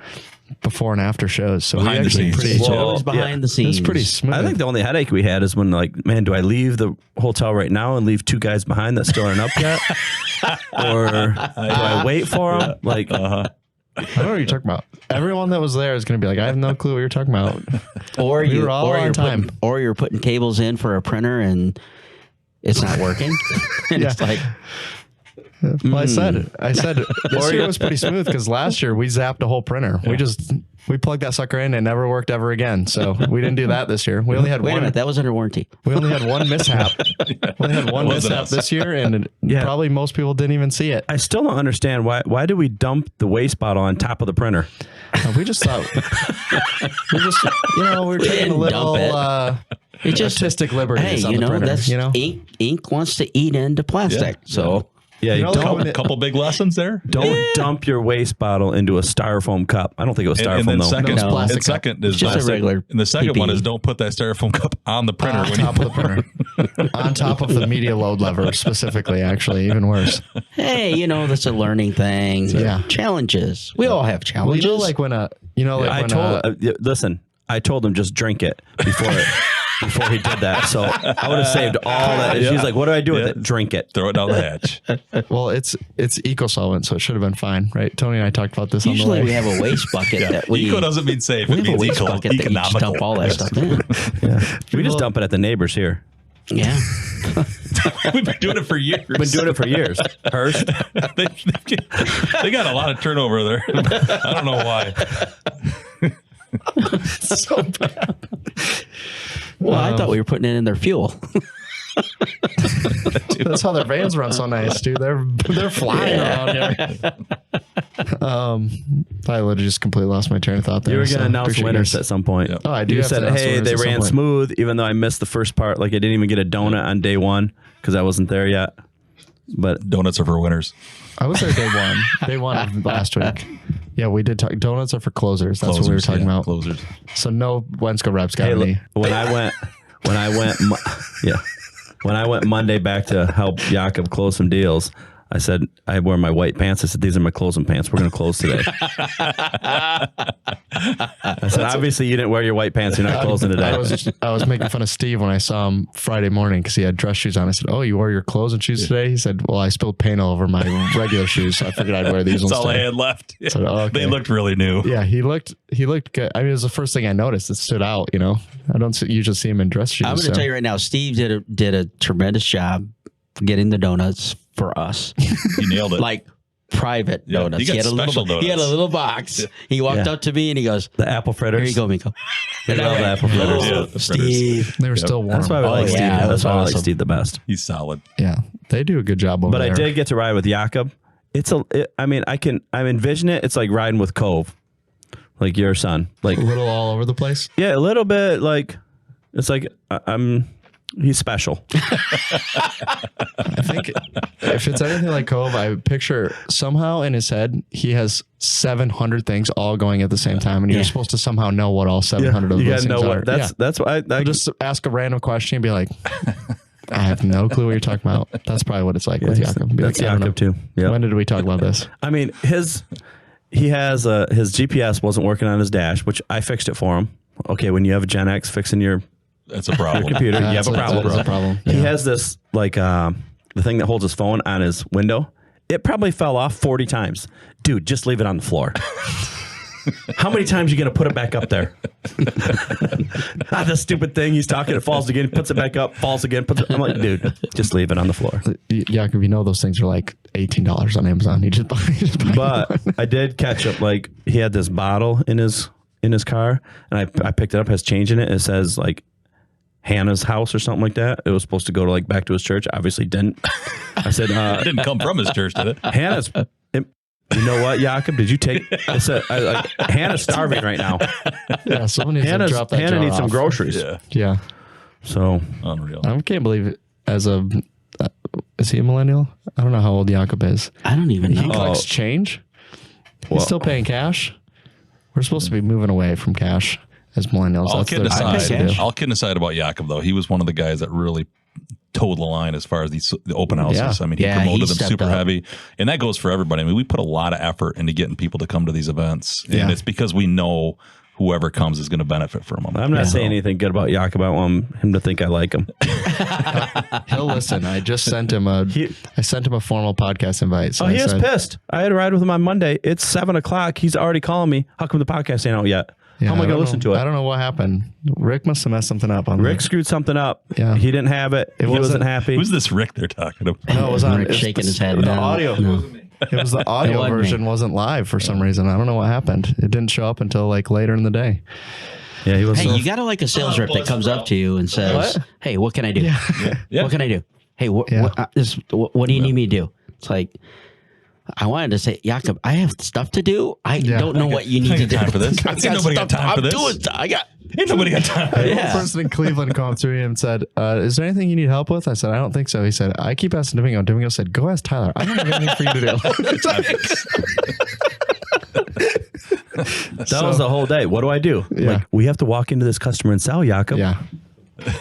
before and after shows. So Behind we the actually scenes. pretty It's always behind the it scenes. was pretty smooth. I think the only headache we had is when, like, man, do I leave the hotel right now and leave 2 guys behind that still aren't up yet? Or do I wait for them? Like, I don't know what you're talking about. Everyone that was there is going to be like, I have no clue what you're talking about. Or We were all on you're time. you're putting cables in for a printer and it's not working. And it's like, Well, I said this year was pretty smooth because last year we zapped a whole printer. We plugged that sucker in and it never worked ever again. So we didn't do that this year. We only had wait a one. minute, that was under warranty. We only had one mishap. We only had one Wasn't mishap us. this year, and probably most people didn't even see it. I still don't understand why do we dump the waste bottle on top of the printer? We just thought we're taking a didn't little dump It just artistic liberties on hey, the printer. that's You know, ink wants to eat into plastic. Yeah. So Yeah, You know, like when A it- couple big lessons there. don't dump your waste bottle into a styrofoam cup. I don't think it was styrofoam And then though. second, No, it's plastic and second is Just a plastic. regular And the second one PPE. is don't put that styrofoam cup on the printer. on top of the printer, on top of the media load lever specifically. Actually, even worse. hey, that's a learning thing. Yeah. Challenges. We all have Well, challenges. like when Listen, I told him just drink it before he did that. So I would have saved all that. And she's like, what do I do with it? Drink it. Throw it down the hatch. well, it's eco solvent, so it should have been fine, right? Tony and I talked about this Usually on we the way. have a waste bucket that we Eco doesn't mean safe. we It have a means waste bucket that you just economical. dump all that stuff in. We just dump it at the neighbors here. Yeah. We've been doing it for years. Been doing it for years. Hurst. they got a lot of turnover there. I don't know why. So bad. Well, I thought we were putting it in their fuel. That's how their vans run so nice, dude. They're flying around here. I literally just completely lost my train of thought there. You were going to announce appreciate winners yours. at some point. Oh, I do You have to said, announce hey, winners they at some ran point. smooth, even though I missed the first part. Like, I didn't even get a donut on day one because I wasn't there yet. But Donuts are for winners. I was there day one. Day one of last week. Yeah, we did talk. Donuts are for closers. That's what we were talking about. Closers. So no Wensco reps got hey, look, any. when I went Monday back to help Jakob close some deals, I said, I wear my white pants. I said, these are my closing pants. We're going to close today. I said, obviously you didn't wear your white pants. You're not closing today. I was making fun of Steve when I saw him Friday morning because he had dress shoes on. I said, "Oh, you wore your clothes and shoes today?" He said, "Well, I spilled paint all over my regular shoes, so I figured I'd wear these That's ones all I today." had left. So, okay. They looked really new. Yeah, he looked good. I mean, it was the first thing I noticed. It stood out. I don't usually see him in dress shoes. I'm going to tell you right now, Steve did a tremendous job getting the donuts for us. You nailed it. Like private Yeah, donuts. you got He had a special little, He had a donuts. little box. He walked Yeah. up to me and he goes, The apple fritters. "Here you go, Miko." I love the apple fritters. Yeah, the fritters. Steve. They were still warm. That's why I Oh, like Steve. yeah, That's that's why I like awesome. Steve the best. He's solid. Yeah, they do a good job over But there. I did get to ride with Jakob. I envision it. It's like riding with Cove, like your son. Like, a little all over the place. yeah, a little bit. Like, it's like he's special. I think if it's anything like Cove, I picture somehow in his head he has 700 things all going at the same time, and you're supposed to somehow know what all 700 of You those gotta things know are. what. That's why. So just ask a random question and be like, "I have no clue what you're talking about." That's probably what it's like with Jakob. Be That's like, "I don't Jakob know. too. Yeah. When did we talk about this? I mean, his GPS wasn't working on his dash, which I fixed it for him. Okay, when you have a Gen X fixing your That's a problem. computer, you have a problem. That is a problem. He Yeah. has this like the thing that holds his phone on his window. it probably fell off 40 times. Dude, just leave it on the floor. How many times are you going to put it back up there? The stupid thing. He's talking. It falls again. Puts it back up. Falls again. I'm like, dude, just leave it on the floor. Jakob, you know those things are like $18 on Amazon. You just buy But I did catch up. Like, he had this bottle in his car, and I picked it up. It has change in it. It says like Hannah's house or something like that. It was supposed to go to like back to his church. Obviously didn't. I said, It didn't come from his church, did it? Hannah's. You know what, Jakob? Did you take? Hannah's starving right now. Yeah, someone needs to drop that Hannah jar needs some off. groceries. Yeah. So Unreal. I can't believe it. Is he a millennial? I don't know how old Jakob is. I don't even know. He collects change. He's still paying cash. We're supposed to be moving away from cash as millennials. All That's kidding the aside, thing to do. all kidding aside about Jakob, though, he was one of the guys that really towed the line as far as the open houses. Yeah. I mean, he Yeah, promoted he them stepped super up. heavy, and that goes for everybody. I mean, we put a lot of effort into getting people to come to these events, and it's because we know whoever comes is going to benefit from them. I'm not saying anything good about Jakob. I want him to think I like him. He'll listen. I just sent him a formal podcast invite. So He I is said, pissed. I had a ride with him on Monday. It's 7:00. He's already calling me. How come the podcast ain't out yet? Yeah, How am I going don't to listen know- to it? I don't know what happened. Rick must have messed something up on Rick screwed something up. Yeah. He didn't have it. He wasn't happy. Who's this Rick they're talking about? No, it was on. Rick it's shaking the- his head. The No, audio. no. It was the audio wasn't me. version wasn't live for some reason. I don't know what happened. It didn't show up until like later in the day. Yeah, he was. Hey, you got to like a sales rep that comes up to you and says, "Hey, what can I do? Yeah. What can I do? Hey, what do you need me to do?" It's like, I wanted to say, Jakob, I have stuff to do. I don't know what you need to do. time for this. I Ain't nobody got time for this. Ain't nobody got time. I had Yeah. one person in Cleveland come up to me and said, "Is there anything you need help with?" I said, "I don't think so." He said, "I keep asking Domingo." Domingo said, "Go ask Tyler. I don't have anything for you to do." That was the whole day. What do I do? Yeah. Like, we have to walk into this customer and sell, Jakob. Yeah,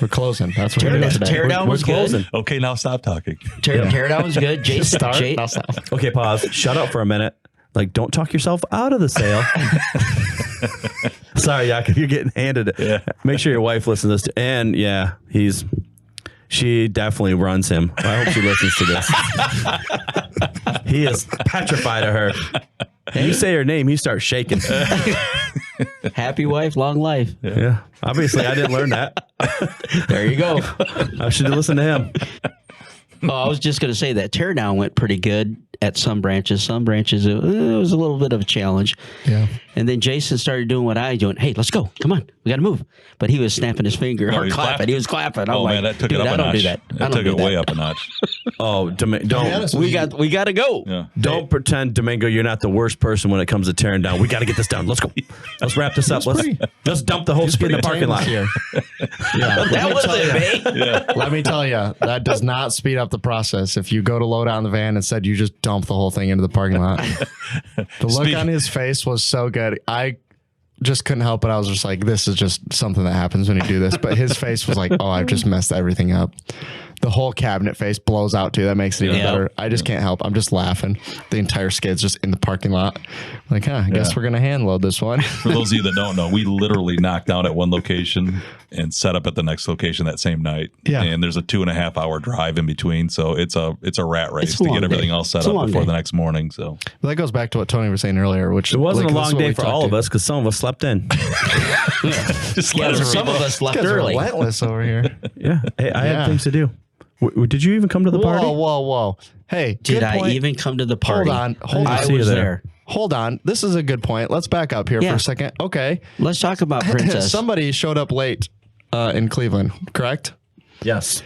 we're closing. That's what we're doing today. Tear down was good. Okay, now stop talking. Tear down was good. Jason, Start. Jay, Now stop. Okay, pause. Shut up for a minute. Like, don't talk yourself out of the sale. Sorry, Jakob, you're getting handed it. Yeah. Make sure your wife listens to this. And yeah, she definitely runs him. I hope she listens to this. He is petrified of her. You say her name, he starts shaking. happy wife, long life. Yeah. Obviously, I didn't learn that. There you go. I should have listened to him. Oh, I was just going to say that teardown went pretty good at some branches. Some branches, it was a little bit of a challenge. Yeah. And then Jason started doing what I doing. Hey, let's go. Come on. We got to move. But he was snapping his finger or he's clapping. clapping. He was clapping. I'm Oh, like, man, that took dude, it up I a don't notch. do that. I That don't took do it that. way up a notch. Oh, don't We got to go. Yeah. don't pretend, Domingo, you're not the worst person when it comes to tearing down. We got to get this down. Let's go. Let's wrap this up. Let's dump the whole skid in the parking lot. Here. Yeah. That was it, babe. Let me tell you, that does not speed up the process. If you go to load on the van and said you just dump the whole thing into the parking lot, the look on his face was so good. I just couldn't help it. I was just like, this is just something that happens when you do this. But his face was like, oh, I've just messed everything up. The whole cabinet face blows out too. That makes it even Yeah. better. I just can't help. I'm just laughing. The entire skid's just in the parking lot. Like, I guess we're gonna hand load this one. For those of you that don't know, we literally knocked down at one location and set up at the next location that same night. Yeah. And there's a 2.5 hour drive in between. So it's a rat race It's a to long get everything day. else set It's a up long before day. the next morning. So But that goes back to what Tony was saying earlier, which It wasn't like, a this is long what day we for talked all of to. us because some of us slept in. just Yeah, let some everybody- of us left You guys are early. relentless over here. Yeah. Hey, I Yeah. had things to do. Did you even come to the party? Whoa. Hey, Did good I point. even come to the party? Hold on. I see you was there. there. Hold on. This is a good point. Let's back up here Yeah. for a second. Okay. Let's talk about Princess. Somebody showed up late in Cleveland, correct? Yes.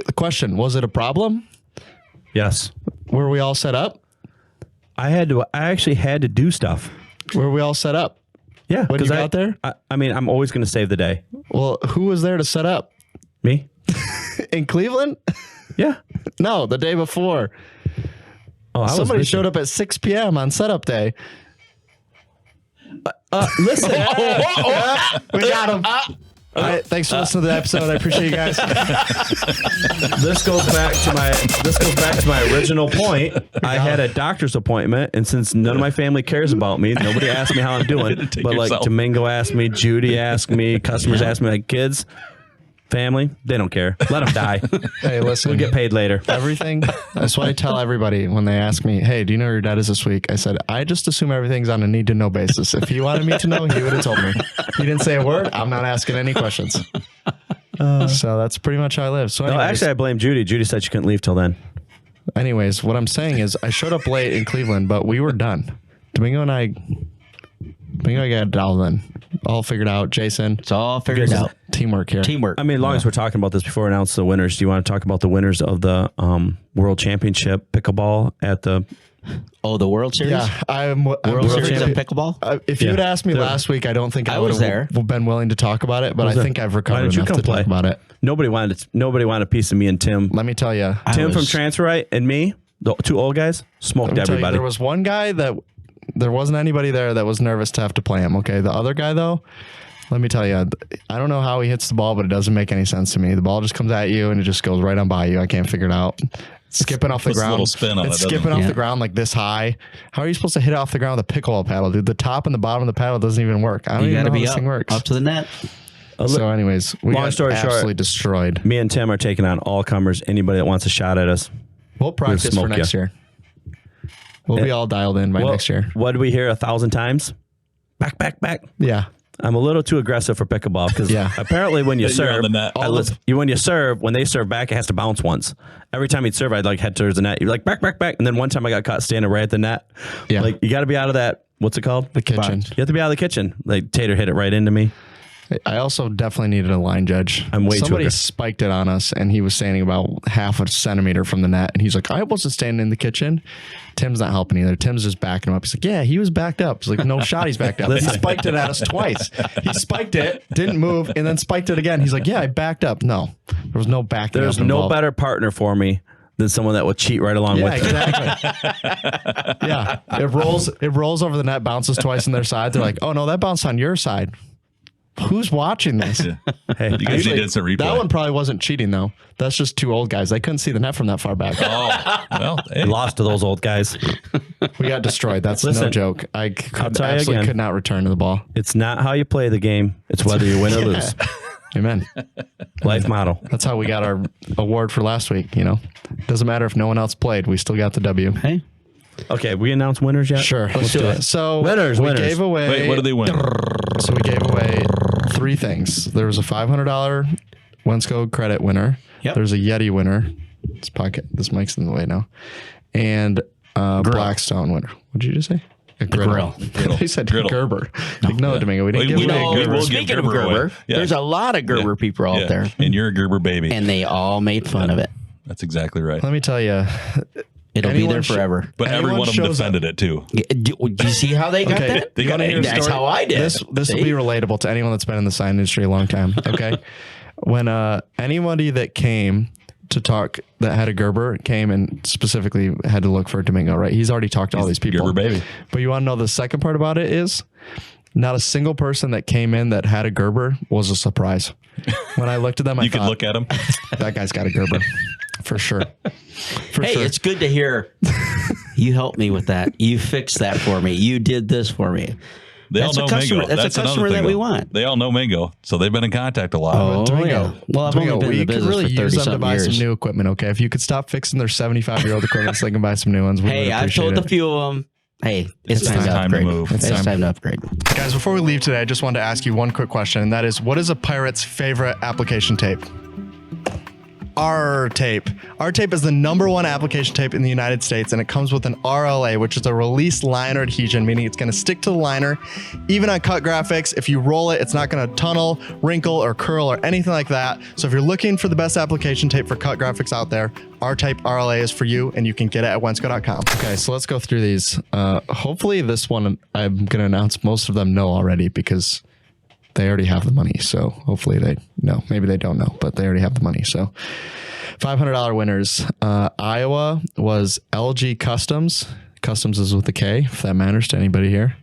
The question, was it a problem? Yes. Were we all set up? I actually had to do stuff. Were we all set up? Yeah. When you 'cause got there? I mean, I'm always going to save the day. Well, who was there to set up? Me? In Cleveland? Yeah. No, the day before. Oh, Somebody showed up at 6 p.m. on setup day. Listen. We got him. All right, thanks for listening to the episode. I appreciate you guys. This goes back to my original point. I had a doctor's appointment, and since none of my family cares about me, nobody asked me how I'm doing. Take But like yourself. Domingo asked me, Judy asked me, customers asked me, like kids. Family, they don't care. Let them die. Hey, listen. We'll get paid later. Everything. That's what I tell everybody when they ask me, hey, do you know who your dad is this week? I said, I just assume everything's on a need to know basis. If he wanted me to know, he would have told me. He didn't say a word. I'm not asking any questions. So that's pretty much how I live. So No, actually, I blame Judy. Judy said she couldn't leave till then. anyways, what I'm saying is I showed up late in Cleveland, but we were done. Domingo and I got it all done. All figured out. Jason. It's all figured out. Teamwork here. Teamwork. I mean, as long as we're talking about this before we announce the winners, do you want to talk about the winners of the World Championship Pickleball at the... the World Series? Yeah, I'm World Series of Pickleball? If you had asked me last week, I don't think I would was there. have been willing to talk about it, but I think I've recovered enough to talk about it. Nobody wanted a piece of me and Tim. Let me tell you. Tim from Transfer Right and me, the two old guys, smoked everybody. There was one guy that there wasn't anybody there that was nervous to have to play him. Okay, the other guy though, let me tell you, I don't know how he hits the ball, but it doesn't make any sense to me. The ball just comes at you and it just goes right on by you. I can't figure it out. Skipping off the ground. A little spin on it's it, skipping off the ground like this high. How are you supposed to hit it off the ground with a pickleball paddle, dude? The top and the bottom of the paddle doesn't even work. I don't even know how this thing works. Up to the net. So anyways, we Long got story short, absolutely destroyed. Me and Tim are taking on all comers. Anybody that wants a shot at us. We'll practice for next year. We'll be all dialed in by next year. What did we hear 1,000 times? Back. Yeah. I'm a little too aggressive for pickleball because apparently when you serve, when you serve, when they serve back, it has to bounce once. Every time he'd serve, I'd like head towards the net. You're like back. And then one time I got caught standing right at the net. Yeah. Like you got to be out of that. What's it called? The kitchen. You have to be out of the kitchen. Like Tater hit it right into me. I also definitely needed a line judge. Somebody spiked it on us, and he was standing about half a centimeter from the net, and he's like, I wasn't standing in the kitchen. Tim's not helping either. Tim's just backing him up. He's like, yeah, he was backed up. He's like, no shot, he's backed up. And he spiked it at us twice. He spiked it, didn't move, and then spiked it again. He's like, yeah, I backed up. No, there was no backing up. There's no better partner for me than someone that will cheat right along with exactly. Yeah, it rolls over the net, bounces twice on their side. They're like, oh no, that bounced on your side. Who's watching this? Hey, you guys did some replay. That one probably wasn't cheating though. That's just two old guys. They couldn't see the net from that far back. Oh, well, hey. Lost to those old guys. We got destroyed. That's no joke. I could not return to the ball. It's not how you play the game. It's whether you win or lose. Amen. Life motto. That's how we got our award for last week. You know, doesn't matter if no one else played. We still got the W. Hey. Okay, we announced winners yet? Sure. Let's do it. So winners. Gave away. Wait, what did they win? So we gave away 3 things. There was a $500 Wensco Credit winner. Yep. There's a Yeti winner. This mic's in the way now. And Blackstone winner. What did you just say? A griddle. He said Gerber. No, Domingo. We didn't give away a Gerber. Speaking of Gerber, there's a lot of Gerber people out there. And you're a Gerber baby. And they all made fun of it. That's exactly right. Let me tell you. It'll be there forever. But every one of them defended it too. Do you see how they got that? They got That's how I did. This will be relatable to anyone that's been in the sign industry a long time. Okay. When anybody that came to talk that had a Gerber came and specifically had to look for Domingo, right? He's already talked to all these people. Gerber baby. But you want to know the second part about it is not a single person that came in that had a Gerber was a surprise. When I looked at them, I thought, could look at him. That guy's got a Gerber. For sure. It's good to hear. You helped me with that. You fixed that for me. You did this for me. That's all know Mingo. That's a customer that we want. They all know Mingo, so they've been in contact a lot. Oh, Domingo. Well, I've only been in the business for 30 use them to buy years. some new equipment, okay? If you could stop fixing their 75-year-old equipment so they can buy some new ones, we would I've told a few of them, it's time to upgrade. It's time to upgrade. Guys, before we leave today, I just wanted to ask you one quick question, and that is, what is a pirate's favorite application tape? R-tape. R-tape is the #1 application tape in the United States, and it comes with an RLA, which is a release liner adhesion, meaning it's going to stick to the liner. Even on cut graphics, if you roll it, it's not going to tunnel, wrinkle, or curl, or anything like that. So if you're looking for the best application tape for cut graphics out there, R-tape RLA is for you, and you can get it at Wensco.com. Okay, so let's go through these. Hopefully this one, I'm going to announce most of them know already because they already have the money. So hopefully they know. Maybe they don't know, but they already have the money. So $500 winners. Iowa was LG Customs. Customs is with a K, if that matters to anybody here.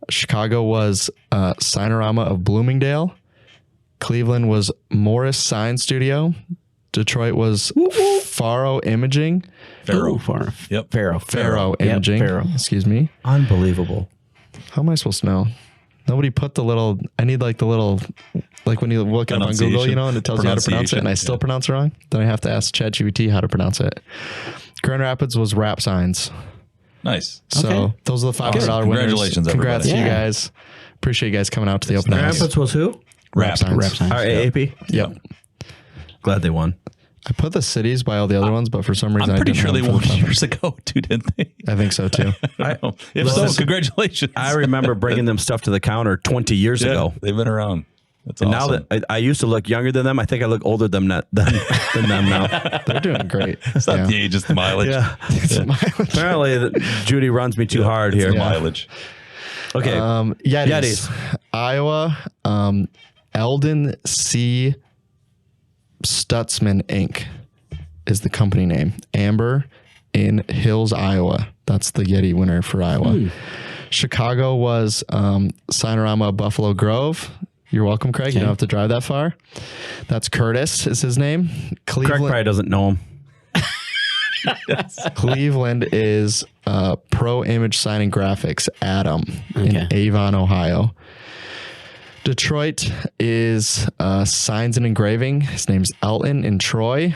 Chicago was Signorama of Bloomingdale. Cleveland was Morris Sign Studio. Detroit was Faro Imaging. Faro. Yep. Faro Imaging. Faro. Excuse me. Unbelievable. How am I supposed to know? Nobody put the little. I need like the little, like when you look it up on Google, you know, and it tells you how to pronounce it, and I still pronounce it wrong. Then I have to ask ChatGPT how to pronounce it. Grand Rapids was Wrap Signs. Nice. So those are the $500 winners. Congratulations, Congrats everybody. to you guys. Appreciate you guys coming out to the open house. Rapids was who? Wrap Signs. Wrap Signs. RAAP? Yep. Glad they won. I put the cities by all the other ones, but for some reason I'm pretty I didn't sure they have them won for the years ago too, didn't they? I think so too. If so, congratulations. I remember bringing them stuff to the counter 20 years ago. They've been around. That's And awesome. now that I used to look younger than them, I think I look older than them now. They're doing great. It's not the age, it's the mileage. Yeah. It's mileage. Apparently, Judy runs me too hard here. The mileage. Okay. Yetis. Iowa. Eldon C. Stutzman Inc. is the company name. Amber in Hills, Iowa. That's the Yeti winner for Iowa. Chicago was Signorama Buffalo Grove. You're welcome, Craig. You don't have to drive that far. That's Curtis is his name. Craig probably doesn't know him. Cleveland is Pro Image Signing Graphics, Adam in Avon, Ohio. Detroit is Signs and Engraving. His name's Elton in Troy.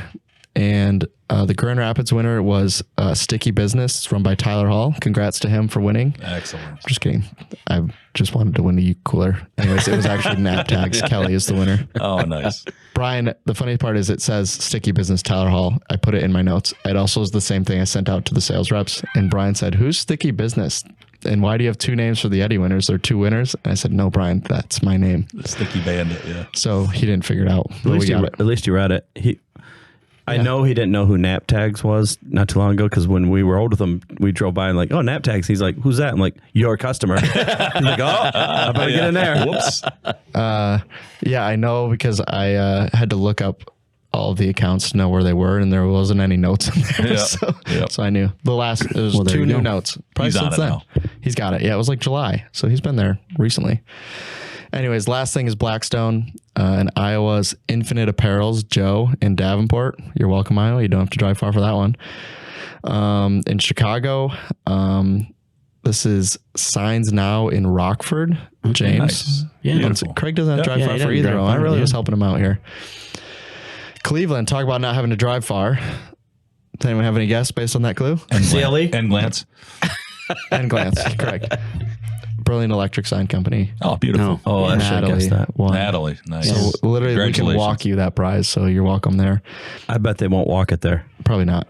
And the Grand Rapids winner was Sticky Business. It's run by Tyler Hall. Congrats to him for winning. Excellent. Just kidding. I just wanted to win a Yeti Cooler. Anyways, it was actually nap tags. Kelly is the winner. Oh, nice. Brian, the funny part is it says Sticky Business Tyler Hall. I put it in my notes. It also is the same thing I sent out to the sales reps. And Brian said, who's Sticky Business? And why do you have two names for the Yeti winners? There are two winners. And I said, no, Brian, that's my name. Sticky Bandit, yeah. So he didn't figure it out. At least you read it. I know he didn't know who nap tags was not too long ago, because when we rode with him, we drove by and like, oh, nap tags. He's like, who's that? I'm like, your customer. He's like, oh, I better get in there. Whoops. Yeah, I know because I had to look up all of the accounts to know where they were, and there wasn't any notes in there. So I knew. The last, it was two new notes. Probably He's on it now. He's got it. Yeah, it was like July. So he's been there recently. Anyways, last thing is Blackstone and Iowa's Infinite Apparels, Joe in Davenport. You're welcome, Iowa. You don't have to drive far for that one. In Chicago, this is Signs Now in Rockford, James. Nice. Yeah. Craig doesn't have to drive far for either. I really was helping him out here. Cleveland, talk about not having to drive far. Does anyone have any guess based on that clue? And CLE? And Glance. And Glance, correct. Brilliant Electric Sign Company. Oh, beautiful. Oh, I should guess that. Won. Natalie, nice. So literally, we can walk you that prize, so you're welcome there. I bet they won't walk it there. Probably not.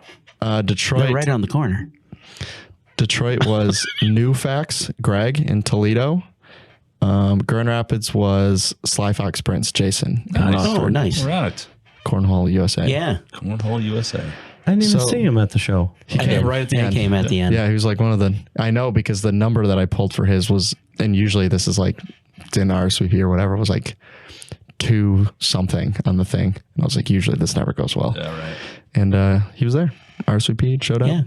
Detroit. They're right on the corner. Detroit was Newfax, Greg in Toledo. Grand Rapids was Sly Fox Prince, Jason. Nice. Oh, nice. All right. Cornhole, USA. Yeah. Cornhole USA. I didn't even see him at the show. He came right at the end. He came at the end. Yeah, he was like one of the, I know because the number that I pulled for his was, and usually this is like in RSVP or whatever, was like 2 something on the thing. And I was like, usually this never goes well. Yeah, right. And he was there. RSVP showed up. Yeah.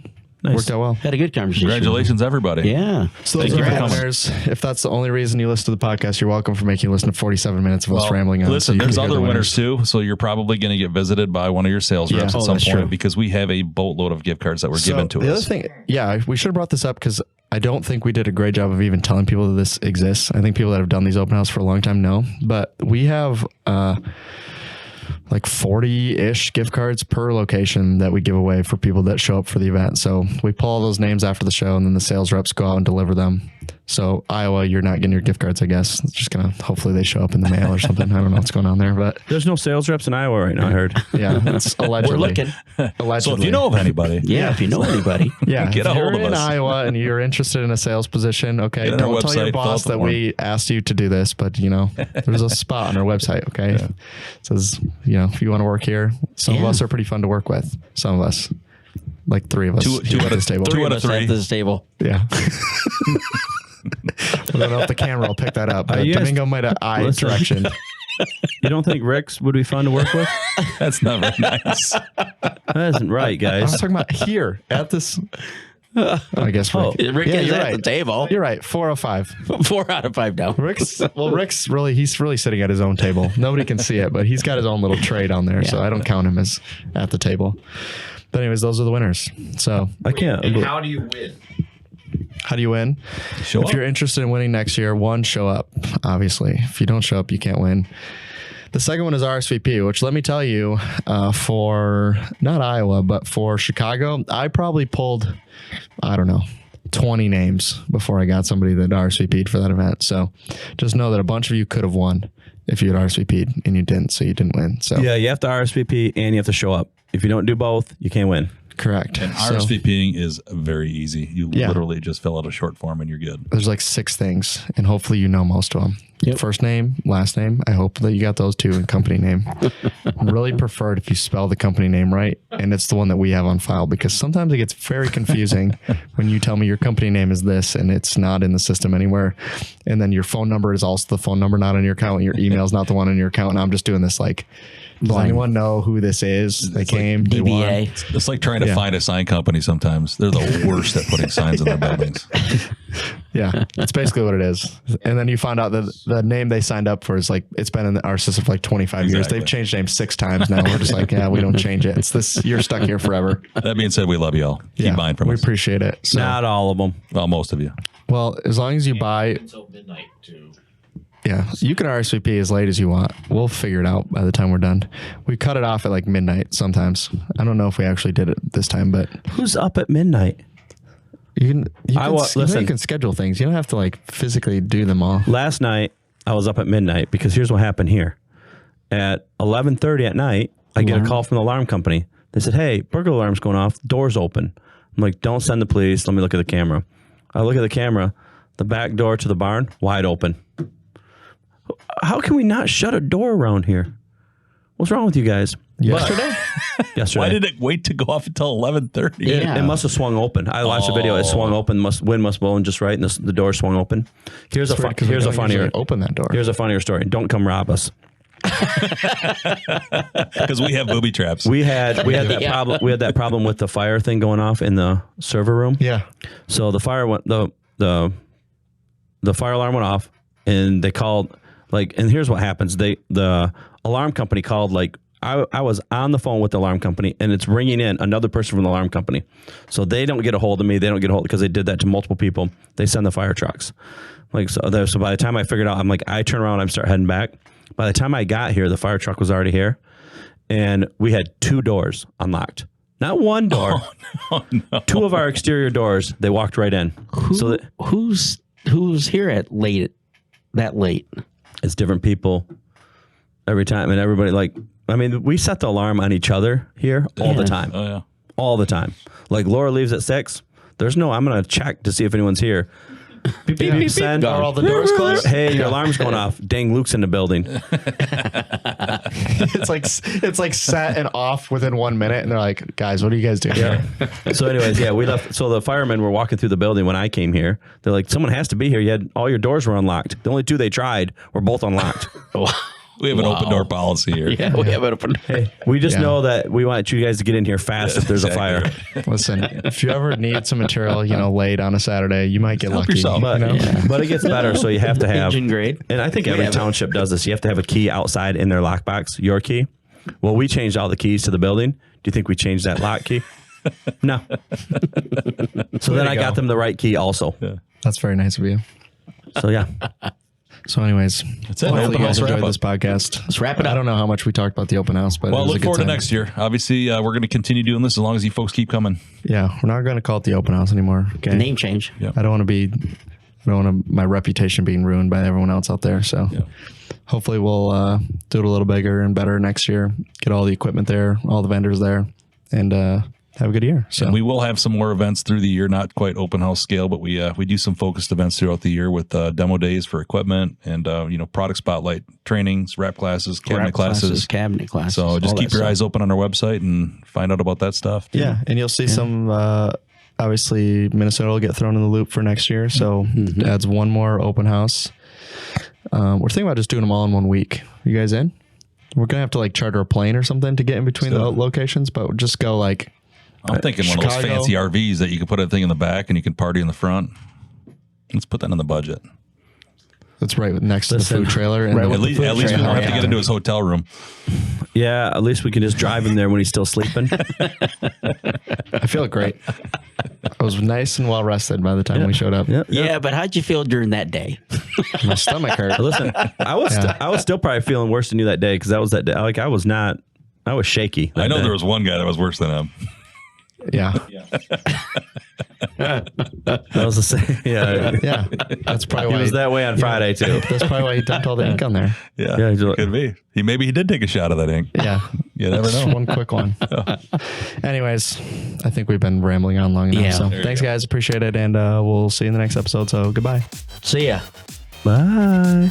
Nice. Worked out well. Had a good conversation. Congratulations, everybody. Yeah. So Thank those you are for our coming. winners. If that's the only reason you listen to the podcast, you're welcome for making you listen to 47 minutes of us rambling on. Listen, so there's other winners too, so you're probably going to get visited by one of your sales reps at some point true. because we have a boatload of gift cards that were given to the us. other thing, we should have brought this up because I don't think we did a great job of even telling people that this exists. I think people that have done these open house for a long time know, but we have like 40-ish gift cards per location that we give away for people that show up for the event. So we pull all those names after the show, and then the sales reps go out and deliver them. So Iowa, you're not getting your gift cards, I guess. It's just gonna, hopefully they show up in the mail or something. I don't know what's going on there, but There's no sales reps in Iowa right now, I heard. yeah, it's allegedly. We're looking. Allegedly. So if you know of anybody, Yeah, if you know anybody. yeah, get a if hold you're of in us. Iowa and you're interested in a sales position, okay, Get on our don't tell your website, fill boss out the that form. we asked you to do this, but you know, there's a spot on our website, okay? It says, you know, if you want to work here, some of us are pretty fun to work with. Some of us, like 3 of us, Two here out at of- this table. 3 out of Us at 3. this table. Yeah. I don't know if the camera will pick that up, but you guys- Domingo might have eye Listen. direction. You don't think Rick's would be fun to work with? That's not very nice. That isn't right, I was guys. talking about here at this. I guess Rick. Rick Yeah, is you're at right. the table. You're right. 405. 4 out of 5 now. Rick's really sitting at his own table. Nobody can see it, but he's got his own little tray down there, so I don't count him as at the table. But anyways, those are the winners. So I can't. And how do you win? How do you win? Show if up. you're interested in winning next year, one, show up. Obviously, if you don't show up, you can't win. The second one is RSVP, which let me tell you, for not Iowa, but for Chicago, I probably pulled, I don't know, 20 names before I got somebody that RSVP'd for that event. So just know that a bunch of you could have won if you had RSVP'd and you didn't, so you didn't win. So Yeah, you have to RSVP and you have to show up. If you don't do both, you can't win. correct. And So RSVPing is very easy. You literally just fill out a short form and you're good. there's like 6 things, and hopefully you know most of them. Yep. First name, last name. I hope that you got those 2, and company name. Really preferred if you spell the company name right, and it's the one that we have on file, because sometimes it gets very confusing when you tell me your company name is this and it's not in the system anywhere, and then your phone number is also the phone number not on your account, and your email is not the one in your account. And I'm just doing this like, does anyone know who this is? They came, they won. DBA. It's like trying to find a sign company sometimes. They're the worst at putting signs in their buildings. Yeah, that's basically what it is. And then you find out that the name they signed up for is like, it's been in our system for like 25 years. Exactly. They've changed names 6 times now. We're just like, yeah, we don't change it. It's this, you're stuck here forever. That being said, we love you all. Keep buying from we us. appreciate it. So, Not all of them. Well, most of you. well, as long as you buy, Until midnight too. yeah, you can RSVP as late as you want. We'll figure it out by the time we're done. We cut it off at like midnight sometimes. I don't know if we actually did it this time, but Who's up at midnight? you can, listen. you can schedule things. You don't have to like physically do them all. Last night, I was up at midnight because here's what happened here. At 11:30 at night, I get a call from the alarm company. They said, hey, burglar alarm's going off. Door's open. I'm like, don't send the police. Let me look at the camera. I look at the camera. The back door to the barn, wide open. How can we not shut a door around here? What's wrong with you guys? Yesterday? Yesterday. Why did it wait to go off until 11:30? Yeah. It must have swung open. I watched the video. It swung open. Wind must blow in just right, and the door swung open. Here's a funnier. Open that door. Here's a funnier story. Don't come rob us. Because we have booby traps. We had that problem. We had that problem with the fire thing going off in the server room. Yeah. So the fire went the fire alarm went off, and they called and here's what happens. The alarm company called I was on the phone with the alarm company, and it's ringing in another person from the alarm company. So they don't get a hold of me. They don't get a hold because they did that to multiple people. They send the fire trucks. So by the time I figured out, I'm like, I turn around, I start heading back. By the time I got here, the fire truck was already here, and we had 2 doors unlocked. Not one door. Oh, no. 2 of our exterior doors. They walked right in. Who's here at that late? It's different people every time, and everybody we set the alarm on each other here all the time. Oh, yeah. All the time. Like Laura leaves at 6. I'm going to check to see if anyone's here. Beep, beep, beep, send. Are all the doors closed? Hey, your alarm's going off. Dang, Luke's in the building. It's like set and off within 1 minute, and they're like, guys, what are you guys doing here? So anyways, we left. So the firemen were walking through the building when I came here. They're like, someone has to be here. You had all your doors were unlocked. The only 2 they tried were both unlocked. We have an open door policy here. Yeah, we have it open. Hey, we just know that we want you guys to get in here fast if there's a fire. Listen, if you ever need some material, late on a Saturday, you might get Help lucky. yourself. But, but it gets better, so you have to have Engine grade. And I think every township does this. You have to have a key outside in their lockbox, your key. Well, we changed all the keys to the building. Do you think we changed that lock key? No. So then I got them the right key also. Yeah. That's very nice of you. So yeah. So anyways, That's it. hopefully Open you guys house enjoyed wrap-up. this podcast. Let's wrap it up. I don't know how much we talked about the open house, but Well, it was a look good forward to time. next year. Obviously, we're going to continue doing this as long as you folks keep coming. Yeah, we're not going to call it the open house anymore. Okay. Name change. Yeah. I don't want my reputation being ruined by everyone else out there. So hopefully we'll do it a little bigger and better next year. Get all the equipment there, all the vendors there, and have a good year. So And we will have some more events through the year, not quite open house scale, but we do some focused events throughout the year with demo days for equipment and product spotlight trainings, rap classes, cabinet classes. Cabinet classes. So just all keep that your stuff. eyes open on our website and find out about that stuff. yeah, and you'll see some. Obviously, Minnesota will get thrown in the loop for next year, so adds one more open house. We're thinking about just doing them all in 1 week. You guys in? We're gonna have to charter a plane or something to get in between the locations, but just go I'm thinking one of those Chicago. fancy RVs that you can put a thing in the back and you can party in the front. Let's put that in the budget. That's right next to the food trailer. And Right the At least we don't trailer. have to get into his hotel room. Yeah, at least we can just drive him there when he's still sleeping. I feel great. I was nice and well rested by the time we showed up. Yeah, but how'd you feel during that day? My stomach hurt. Listen, I was still probably feeling worse than you that day because that was that day. Like I was shaky. I know there was one guy that was worse than him. Yeah. That was the same. Yeah. Yeah. That's probably He why was that way on Friday too. That's probably why he dumped all the ink on there. Yeah, Yeah, he's like- could be. Maybe he did take a shot of that ink. Yeah. You never Just know. one quick one. Anyways, I think we've been rambling on long enough. Yeah. So There you thanks, go. guys. Appreciate it. And we'll see you in the next episode. So goodbye. See ya. Bye.